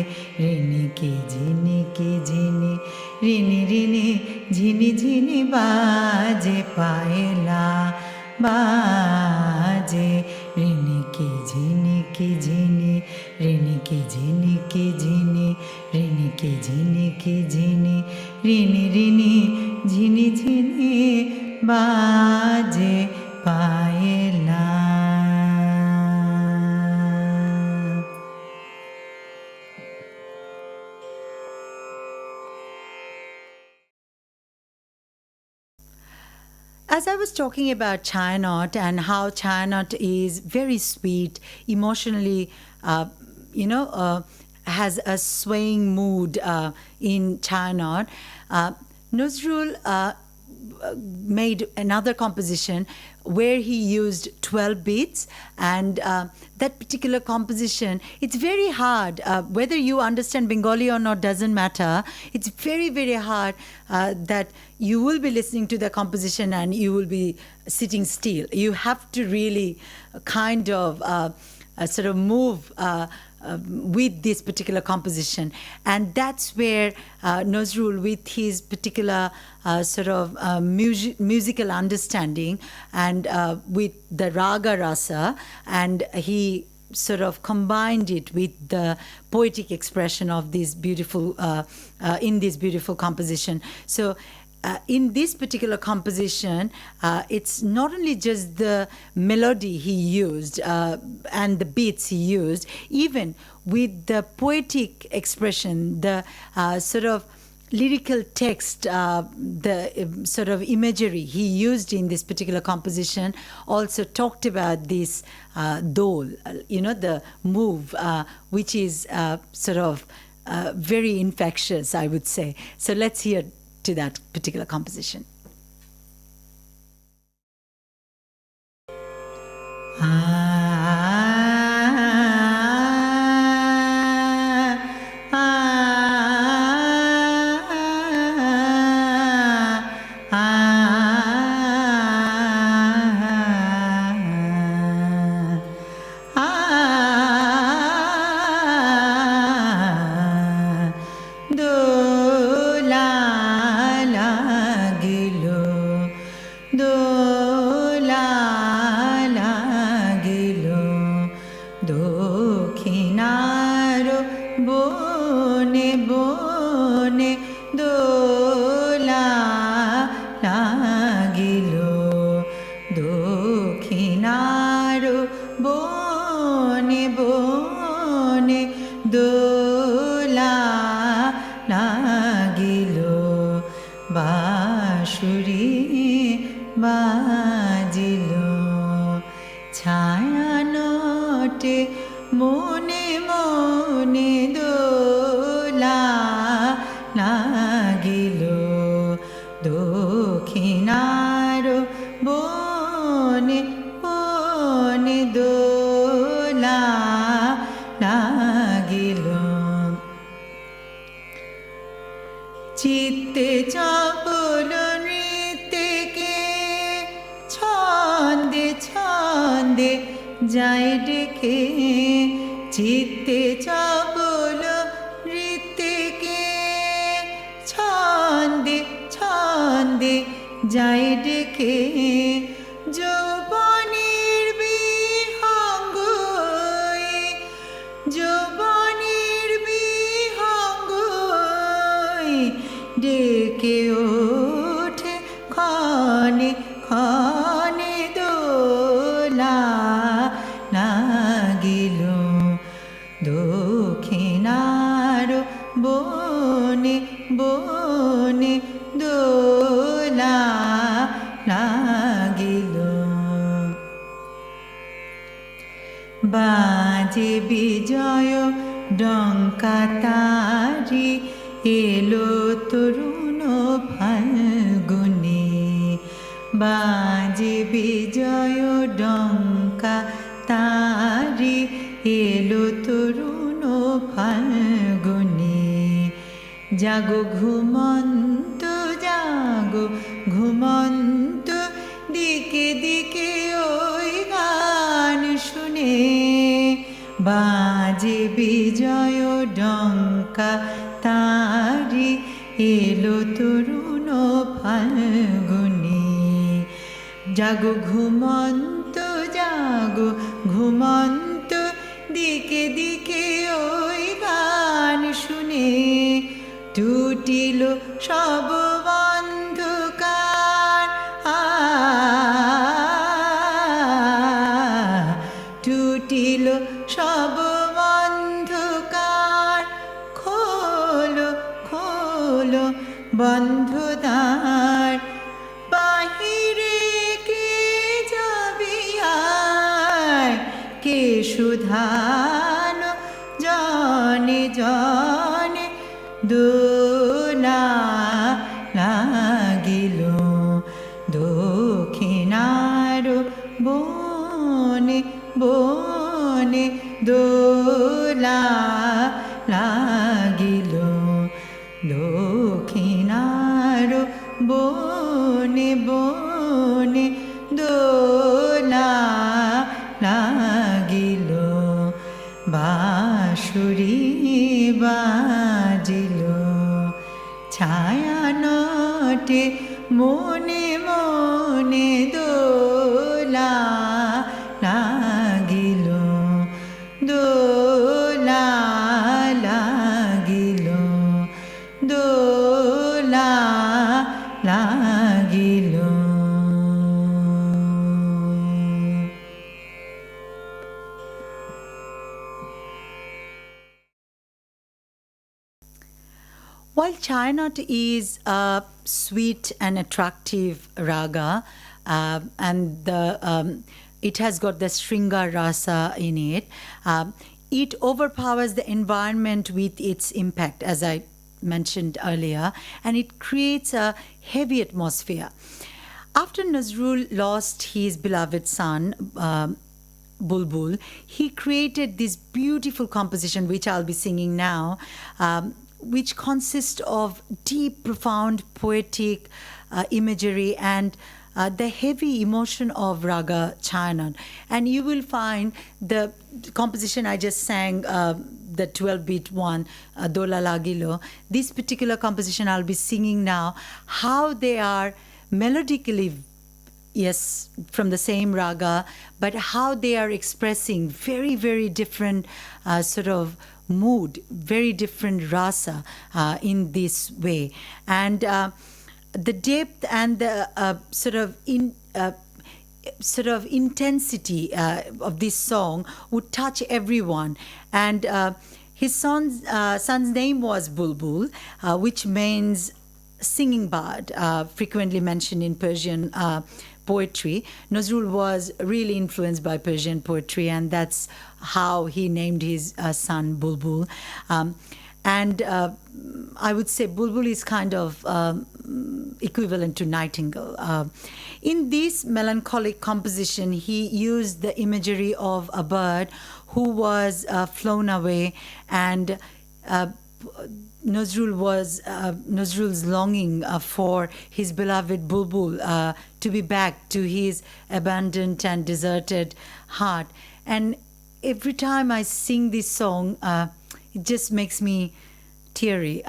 ঋণী ঝিনি ঋণী ঋণী ঝিনি ঝিনি বাজে পায়লা বাজে ঋণী ঝিনি ঋণী ঝিনি ঋণী ঝিনি ঋণী ঋণী ঝিনি ঝিনি বাজে পায়লা। was talking about Chaya knot and how Chaya knot is very sweet, emotionally, has a swaying mood in Chaya knot. Nazrul made another composition where he used 12 beats, and that particular composition, it's very hard, whether you understand Bengali or not doesn't matter. It's very, very hard that you will be listening to the composition and you will be sitting still. You have to really kind of sort of move with this particular composition. And that's where Nazrul, with his particular sort of musical understanding and with the Raga Rasa, and he sort of combined it with the poetic expression of this beautiful, in this beautiful composition. So in this particular composition, it's not only just the melody he used and the beats he used, even with the poetic expression, the sort of lyrical text, the sort of imagery he used in this particular composition also talked about this dole, the move, which is sort of very infectious, I would say. So let's hear to that particular composition. বাজে বিজয় ডঙ্কা তারি এলো তরুণ ফাল্গুনে বাজে বিজয় ডঙ্কা তারি এলো তরুণ ফাল্গুনে জাগো ঘুমন্ত জাগো ঘুমন্ত দিকে দিকে ওই গান শুনে বাজে বিজয় ডঙ্কা তারি এলো তরুণ ফাল্গুনে জাগো ঘুমন্ত জাগো ঘুমন্ত দিকে দিকে ওই গান শুনে টুটিল সব বন্ধকার টুটিল সব বন্ধকার খোলো খোলো বন্ধ দ্বার বাহিরে কে সুধালো জনে জনে দোলা লাগিল দক্ষিণার বনে বনে দোলা লাগিল দক্ষিণার বনে বনে দোলা লাগিল বাঁশুরি বাজিল ছায়ানটে মনে মনে দোলা লাগিল দোলা লাগিল দোলা লাগিল While Chainot is a sweet and attractive raga, and it has got the Stringa Rasa in it, it overpowers the environment with its impact, as I mentioned earlier, and it creates a heavy atmosphere. After Nazrul lost his beloved son, Bulbul, he created this beautiful composition, which I'll be singing now, which consists of deep, profound, poetic imagery and the heavy emotion of Raga Chainot. And you will find the composition I just sang, the 12-beat one, Dola Lagilo, this particular composition I'll be singing now, how they are melodically, yes, from the same raga, but how they are expressing very, very different sort of mood, very different rasa in this way. And the depth and the sort of intensity of this song would touch everyone. And his son's name was Bulbul, which means singing bird, frequently mentioned in Persian poetry. Nazrul was really influenced by Persian poetry, and that's how he named his son Bulbul. And I would say Bulbul is kind of equivalent to nightingale. In this melancholic composition, he used the imagery of a bird who was flown away, and Nazrul's longing for his beloved Bulbul to be back to his abandoned and deserted heart. And every time I sing this song, it just makes me teary.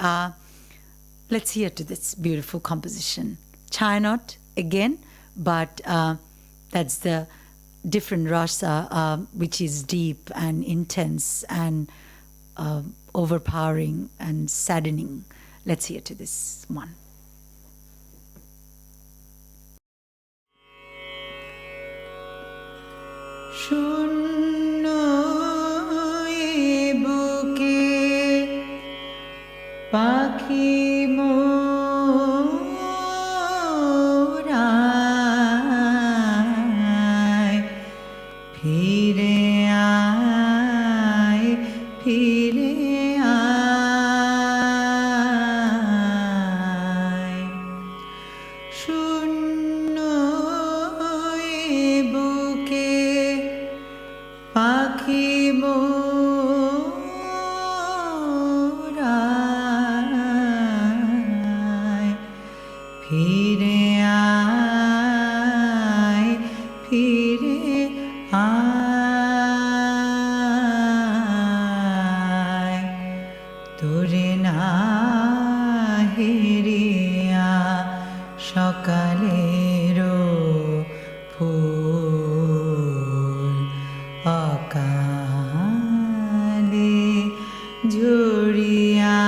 Let's hear to this beautiful composition. Chainot again, but that's the different rasa, which is deep and intense and overpowering and saddening. Let's hear to this one. পাখি মোরায় ফিরে আয় ফিরে আয় শূন্য বুকে পাখি ফিরে আয় ফিরে আয় তোরে না হেরিয়া সকালেরও ফুল অকালে ঝরিয়া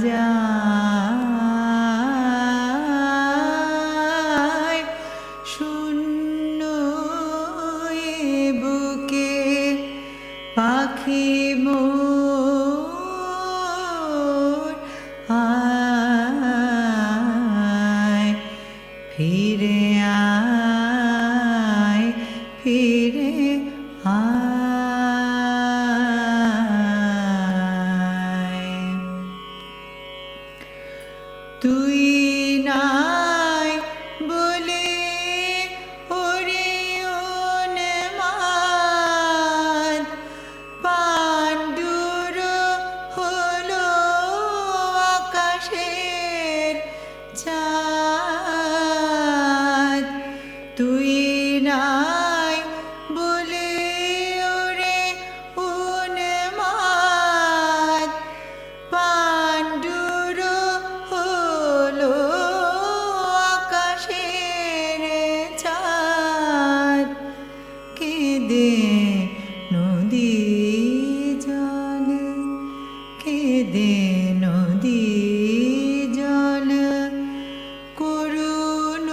যায় শূন্য বুকে পাখি মোর আয় ফিরে আয় ফিরে আয় নদী জল কেঁদে নদী জল করুণ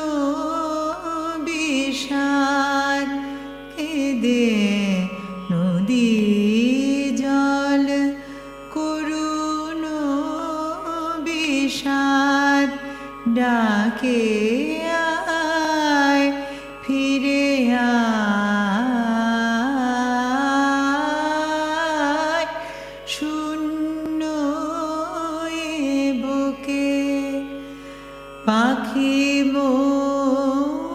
বিষাদ কেঁদে নদী জল করুণ বিষাদ ডাকে আয় ফিরে আয় শূন্য এ বুকে পাখি মোর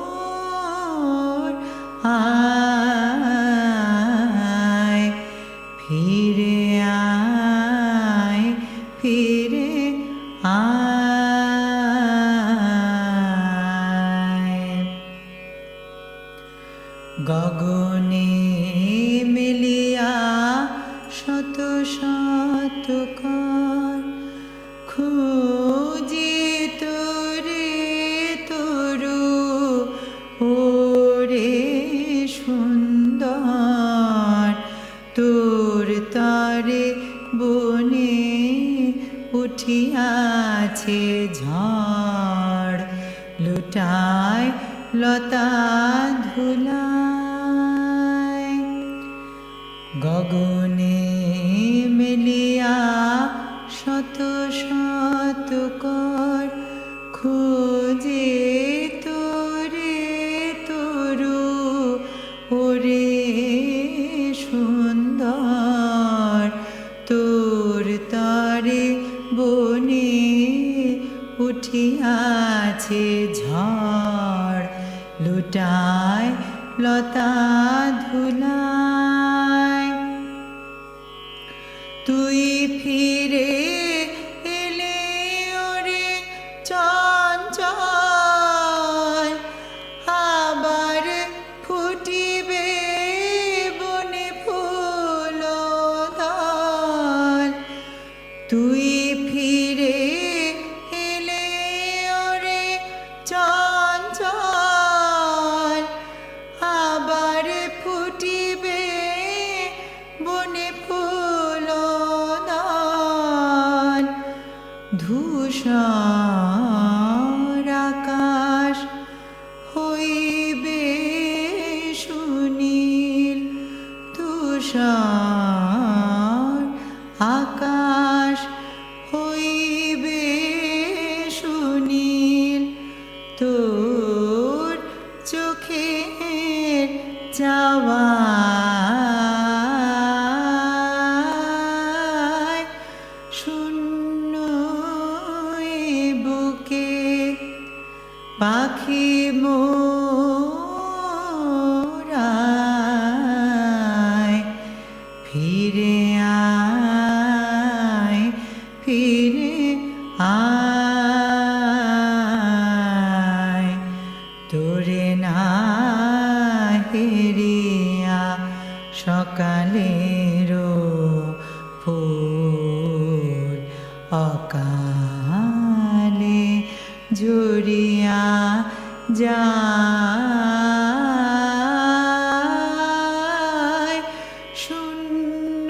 আয় ফিরে আয় ফিরে আয় গগনে মেলিয়া শত শত কর খুঁজে তোরে তরু ওরে সুন্দর তোর তরে বনে উঠিয়াছে ঝড় লুটায় লতা ধুলায় গগনে মেলিয়া শত শত কর খুঁজে তোরে তরু ওরে সুন্দর তোর তরে বনে উঠিয়াছে ঝড় লুটায় লতা ধুলায় তুই ফিরে এলে ওরে চঞ্চল আবার ফুটিবে বনে ফুল দল তুই ফিরে এলে ওরে চঞ্চল আবার ফুটিবে বনে ফুল দল ধূসর আকাশ হইবে সুনীল ধূসর আকাশ হইবে সুনীল তোর চোখের চাওয়ায় শূন্য এ বুকে পাখি মোর আয় ফিরে আয় ফিরে আয় তোরে না হেরিয়া সকালেরও ফুল অকালে ঝরিয়া যায় শূন্য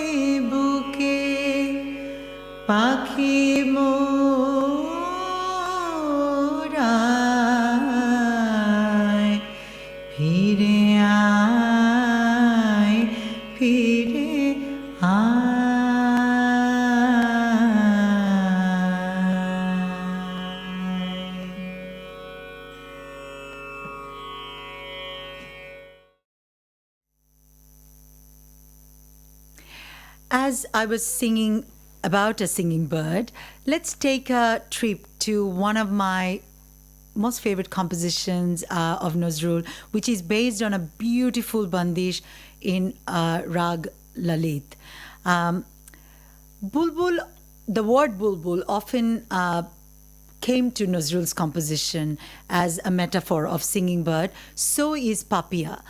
এ বুকে পাখি মোর আয় ফিরে আয় ফিরে As I was singing about a singing bird, let's take a trip to one of my most favorite compositions of Nazrul, which is based on a beautiful Bandish in Rag Lalit. Bulbul, the word bulbul often came to Nazrul's composition as a metaphor of singing bird. So is papia.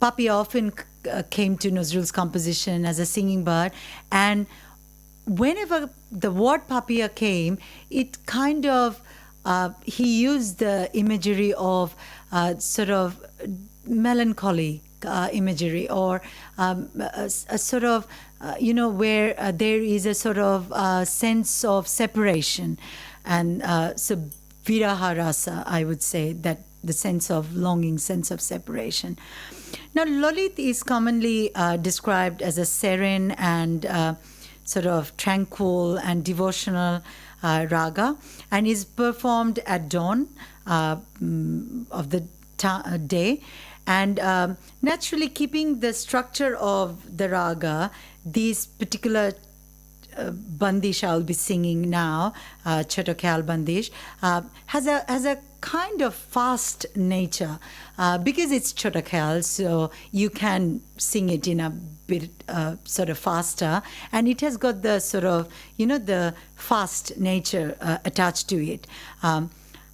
Papia often came to Nazrul's composition as a singing bird, and whenever the word papia came, it kind of he used the imagery of sort of melancholy imagery, or a sort of, where there is a sort of sense of separation. And so viraha rasa, I would say, that the sense of longing, sense of separation. Now, Lalit is commonly described as a serene and sort of tranquil and devotional raga, and is performed at dawn of the day. And naturally, keeping the structure of the raga, these particular Bandish I'll be singing now, Choto Khayal Bandish, has a kind of fast nature because it's Choto Khayal, so you can sing it in a bit sort of faster, and it has got the sort of, the fast nature attached to it.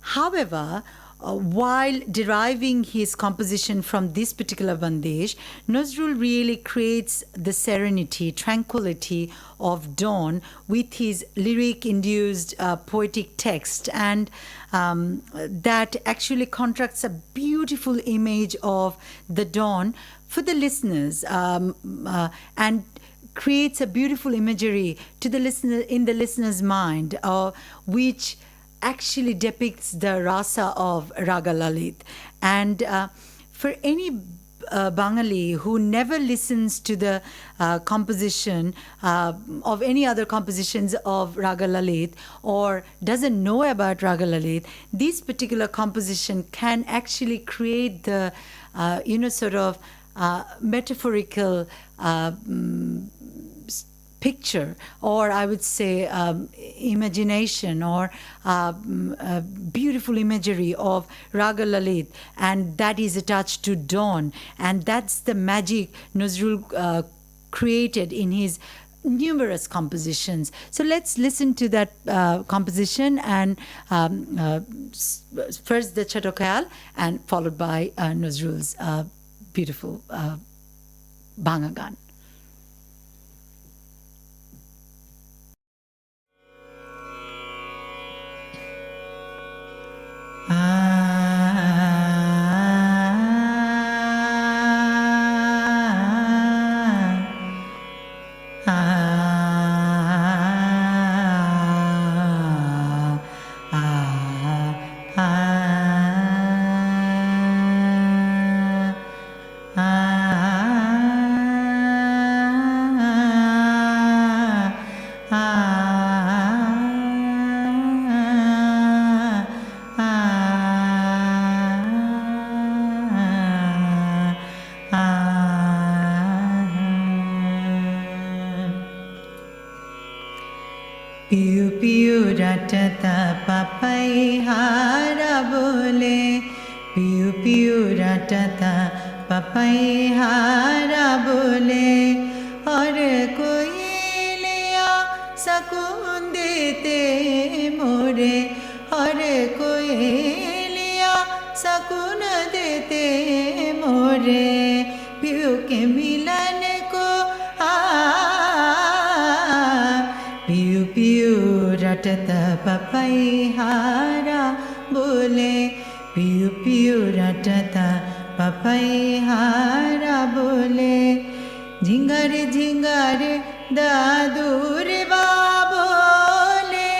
However, while deriving his composition from this particular Bandish, Nazrul really creates the serenity, tranquility of dawn with his lyric-induced poetic text, and that actually constructs a beautiful image of the dawn for the listeners, and creates a beautiful imagery to the listener in the listener's mind, which actually depicts the rasa of Raga Lalit. And for any Bangali who never listens to the composition of any other compositions of Raga Lalit, or doesn't know about Raga Lalit, this particular composition can actually create the, sort of metaphorical picture, or I would say imagination, or beautiful imagery of Raga Lalit, and that is attached to dawn. And that's the magic Nazrul created in his numerous compositions. So let's listen to that composition, and first the Choto Khayal, and followed by Nazrul's beautiful Banga Gaan. Piu piu ratata papai hara bole, piu piu ratata papai hara bole, aur koi liya sakun dete more, aur koi liya sakun dete more, piu ke milan ko piu piu ratata papai hara bole, piu piu ratata papai hara bole, jhingare jhingare dadur babole,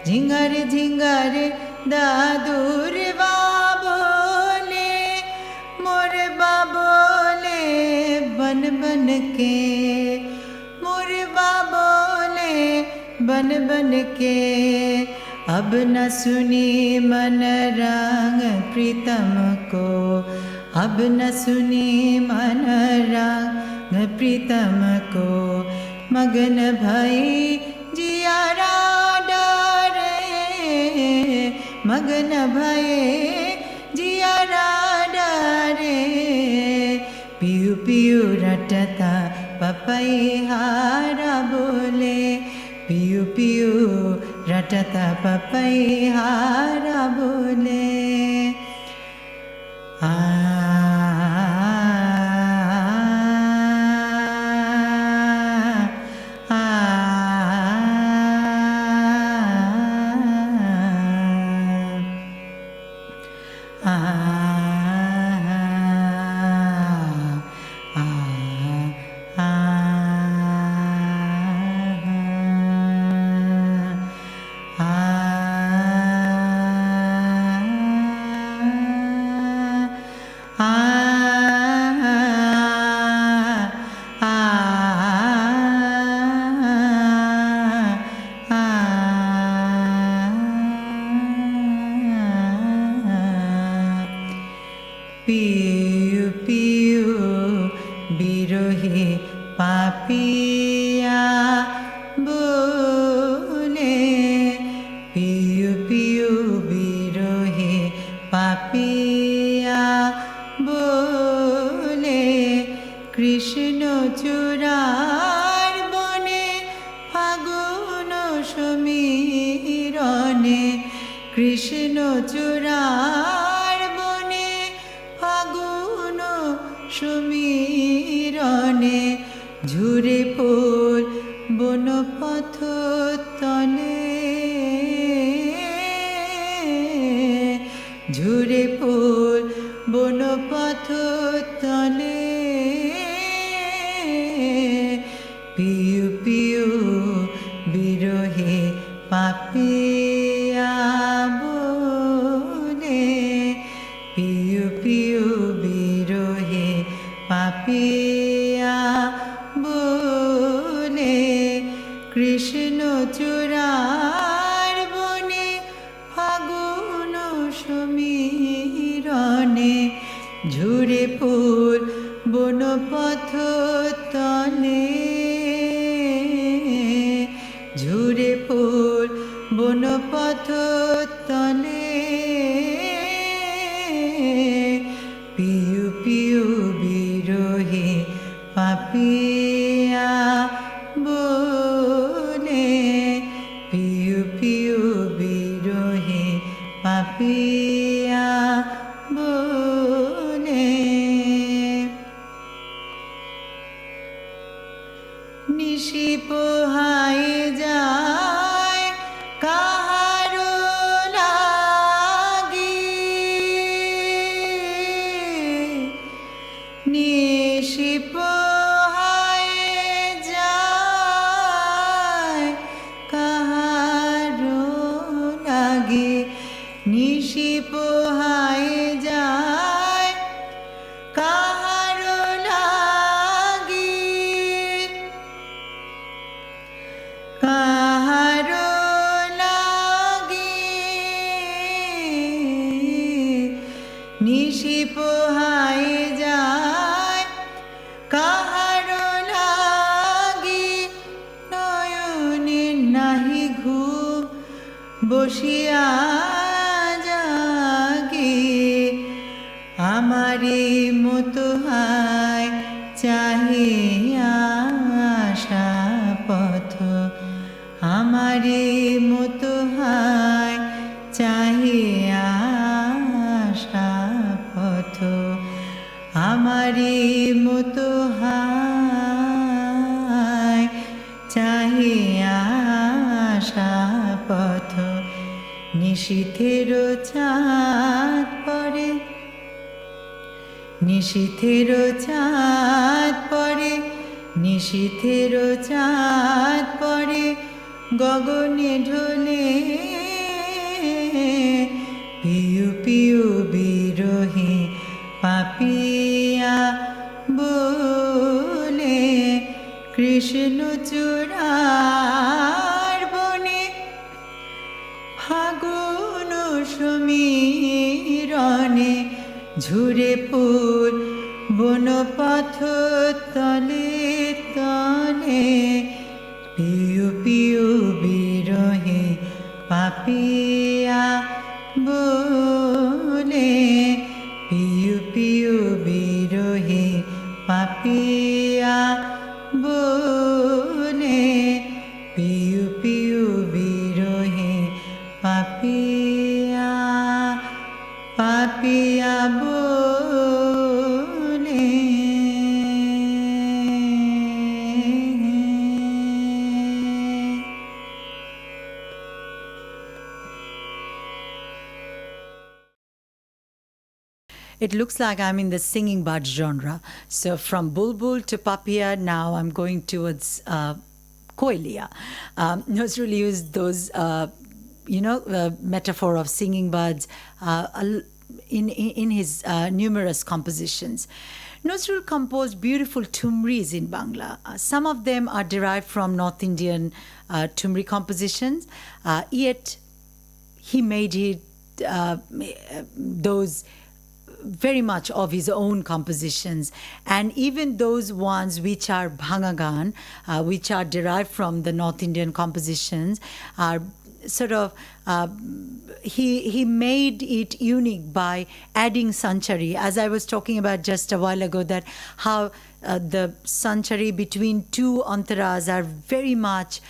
jhingare jhingare dadur babole, mor babole ban ban ke, mor babole बन बन के, अब न सुनी मन रंग प्रीतम को, अब न सुनी मन रंग प्रीतम को, मगन भई जिया डरे, मगन भई जिया डरे, पियू पियू रटता पपई हारा बोले, पियू पियू रटता पपई हारा बोले, কৃষ্ণ চূড়ার বনে ফাগুন সমীরণে কৃষ্ণ চূড়ার বনে ফাগুন সমীরণে ঝুরে ফুল বনপথ তলে ঝুরে ফুল বনপথ তলে পিউ পিউ বিরহে পাপিয়া বলে পিউ পিউ বিরহে পাপিয়া বলে কৃষ্ণ চূড়ার বনে ফাগুন সমীরণে ঝুরে ফুল বনপথ তলে ঝুরে ফুল বনপথ তলে পিউ পিউ বিরহে পাপিয়া বলে পিউ পিউ বিরহে পাপিয়া বলে নিশি পোহায় যায় কাহারো লাগি নিশি পোহায় যায় কাহারো লাগি নিশি পোহায় যায় কাহারো লাগি কাহারো লাগি নিশি পোহায় যায় কাহারো লাগি নয়নে নাহি ঘুম বসিয়া জাগি আমারি মতো হায় চাহিয়া আশা পথ আমারি মতো হায় চাহিয়া আশা পথ আমারি মতো হায় চাহিয়া আশা পথ নিশীথের চাঁদ পড়ে নিশীথের চাঁদ পড়ে নিশীথের চাঁদ পড়ে গগনে ঢোলে পিউ পিউ বিরহে পাপিয়া বলে কৃষ্ণ চূড়ার বনে ফাগুন সমীরণে ঝুরে ফুল বনপথ তলে তলে পিউ পিউ বিরহে পাপিয়া বলে পিউ পিউ বিরহে পাপিয়া বলে পিউ পিউ বিরহে পাপিয়া পাপিয়া বলে It looks like I'm in the singing bird genre. So from bulbul to papia, now I'm going towards koelia. Nozrul used those, metaphor of singing birds in his numerous compositions. Nozrul composed beautiful thumris in Bangla. Some of them are derived from North Indian thumri compositions, yet he made it those very much of his own compositions, and even those ones which are bhangagan, which are derived from the North Indian compositions, are sort of he made it unique by adding sanchari, as I was talking about just a while ago, that how the sanchari between two antaras are very much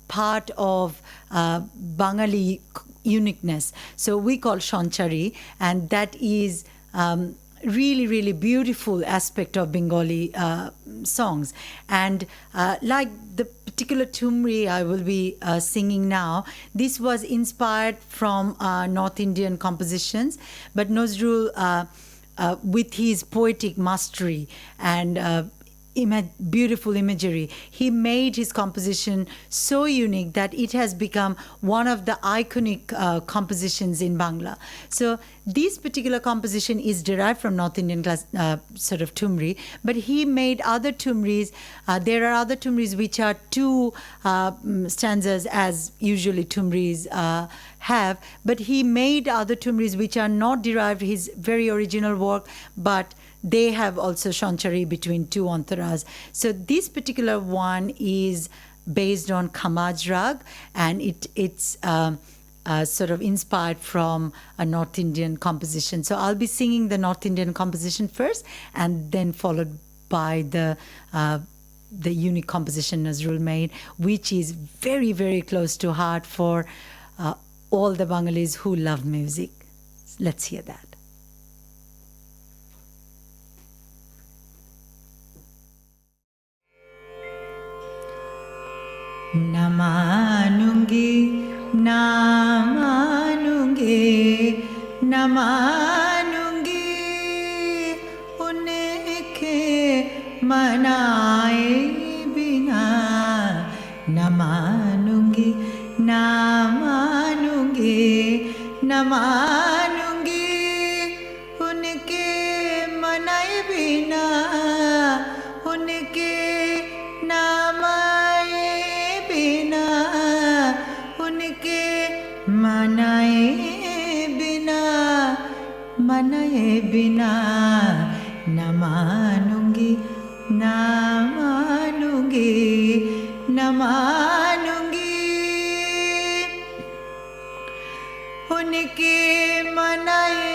part of Bangali uniqueness. So we call sanchari, and that is really, really beautiful aspect of Bengali songs. And like the particular thumri I will be singing now, this was inspired from North Indian compositions, but Nazrul, with his poetic mastery and beautiful imagery, he made his composition so unique that it has become one of the iconic compositions in Bangla. So this particular composition is derived from North Indian sort of thumri, but he made other thumris. There are other thumris which are two stanzas, as usually thumris have, but he made other thumris which are not derived his very original work, but they have also sanchari between two antaras. So this particular one is based on Khamaj Rag, and it's sort of inspired from a North Indian composition. So I'll be singing the North Indian composition first, and then followed by the unique composition Nazrul made, which is very, very close to heart for all the Bangalees who love music. Let's hear that. Namanungi, namanungi, namanungi, unke manaye bina. Namanungi, namanungi, namanungi, unke manaye bina, unke namaye बिना उनके मनाए बिना न मानूंगी न मानूंगी न मानूंगी उनके मनाए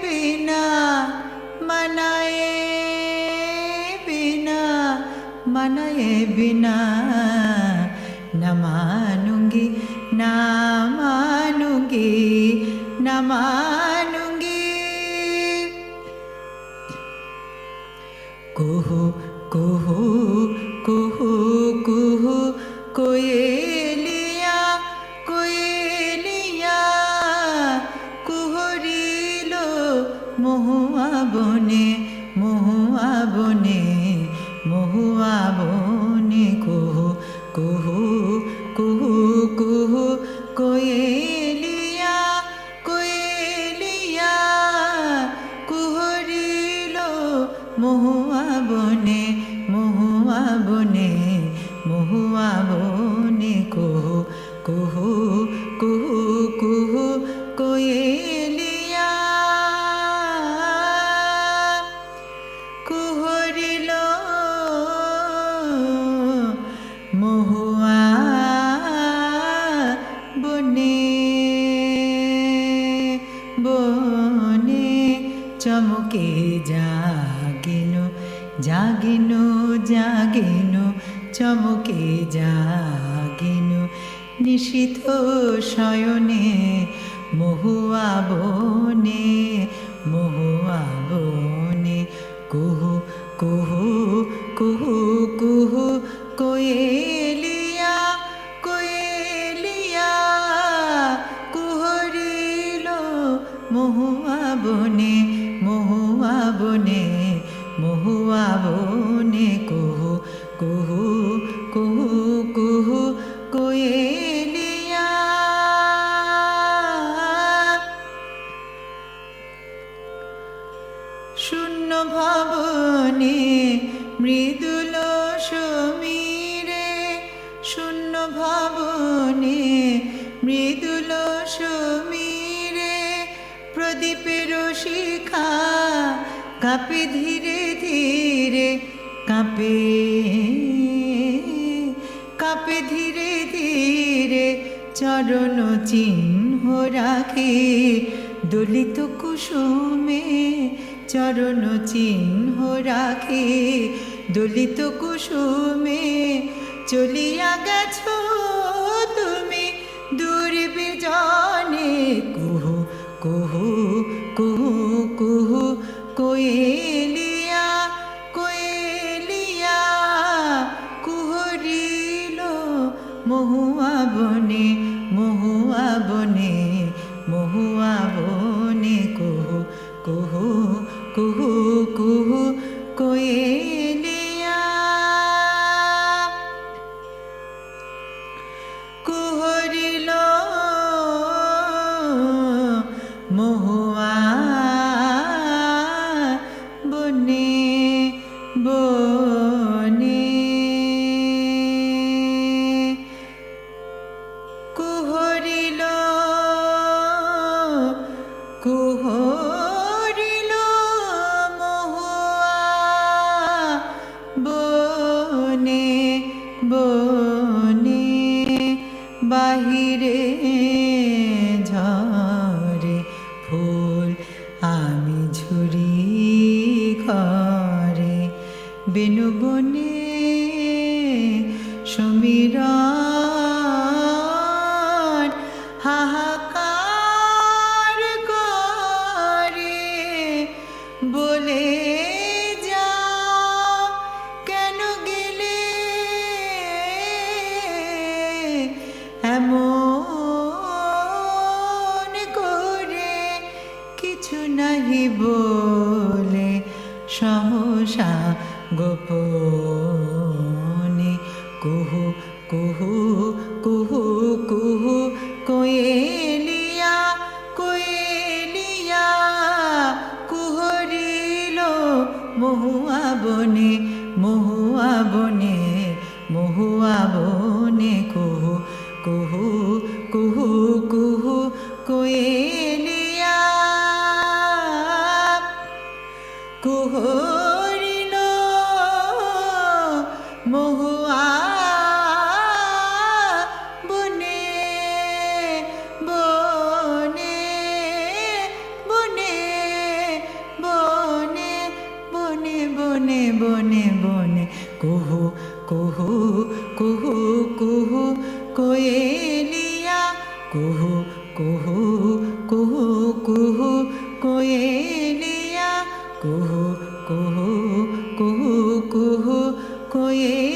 बिना न मानूंगी न मानूंगी न मानूंगी कुहू कुहू कुहू कुहू कोयलिया कोयलिया कुहरिलो महुआ बने महुआ बने महुआ बने कुहू कुहू कुहू कुहू कोयलिया कोयलिया कुहरिलो महुआ बने महुआ बने महुआ बने कुहू कुहू कुहू कुहू कोयलिया कुहरिलो महुआ बने बने चमके जागिनु जागिनु जागिनु चमके जागिनु निशिथ शयने महुआ बने कुहू कुहू कुहू कुहू कोयलिया कोयलिया कुहरिलो महुआ बने महुआ बने महुआ बने कुहू कुहू कुहू कुहू कोयलिया शून्य भावने मृदुल সমীরে শূন্য ভাবনে মৃদুল সমীরে প্রদীপের শিখা কাঁপে ধীরে ধীরে কাঁপে কাঁপে ধীরে ধীরে চরণ চিহ্ন রাখে দলিত কুসুমে, চরণ চিহ্ন রাখে দলিত কুসুমে। চলিয়া গেছো তুমি দুর্বিজনে, কুহু কুহু কুহু কুহু কোয়েলিয়া কোয়েলিয়া কুহরিল মহুয়া বনে মহুয়া বনে মহুয়া বনে। কুহু কুহু কুহু কুহু কোয়েলিয়া কুহরিল মহুয়া বনে বনে। কুহরিল কুহরিল মহুয়া বনে বনে। বাহিরে ঝরে ফুল আমি ঝুরি ঘরে, বেনু বনে সমীরণ হাহাকার করে। বলে যাও কেন গেলে এমন করে, কিছু নাহি বলে সহসা গোপনে। কুহু কুহু কুহু কুহু কোয়েলিয়া কোয়েলিয়া কুহরিল মহুয়া বনে মহুয়া বনে মহুয়া বনে। কুহু কুহু কুহু কুহু কোয়েলিয়া কুহরিল মহুয়া বনে বনে বনে বনে বনে বনে বনে বনে। কুহু কুহু কুহু কুহু কোয়েলিয়া কুহু কুহু কুহু কুহু কোয়েলিয়া কুহু কুহু কুহু কুহু কোয়েলিয়া।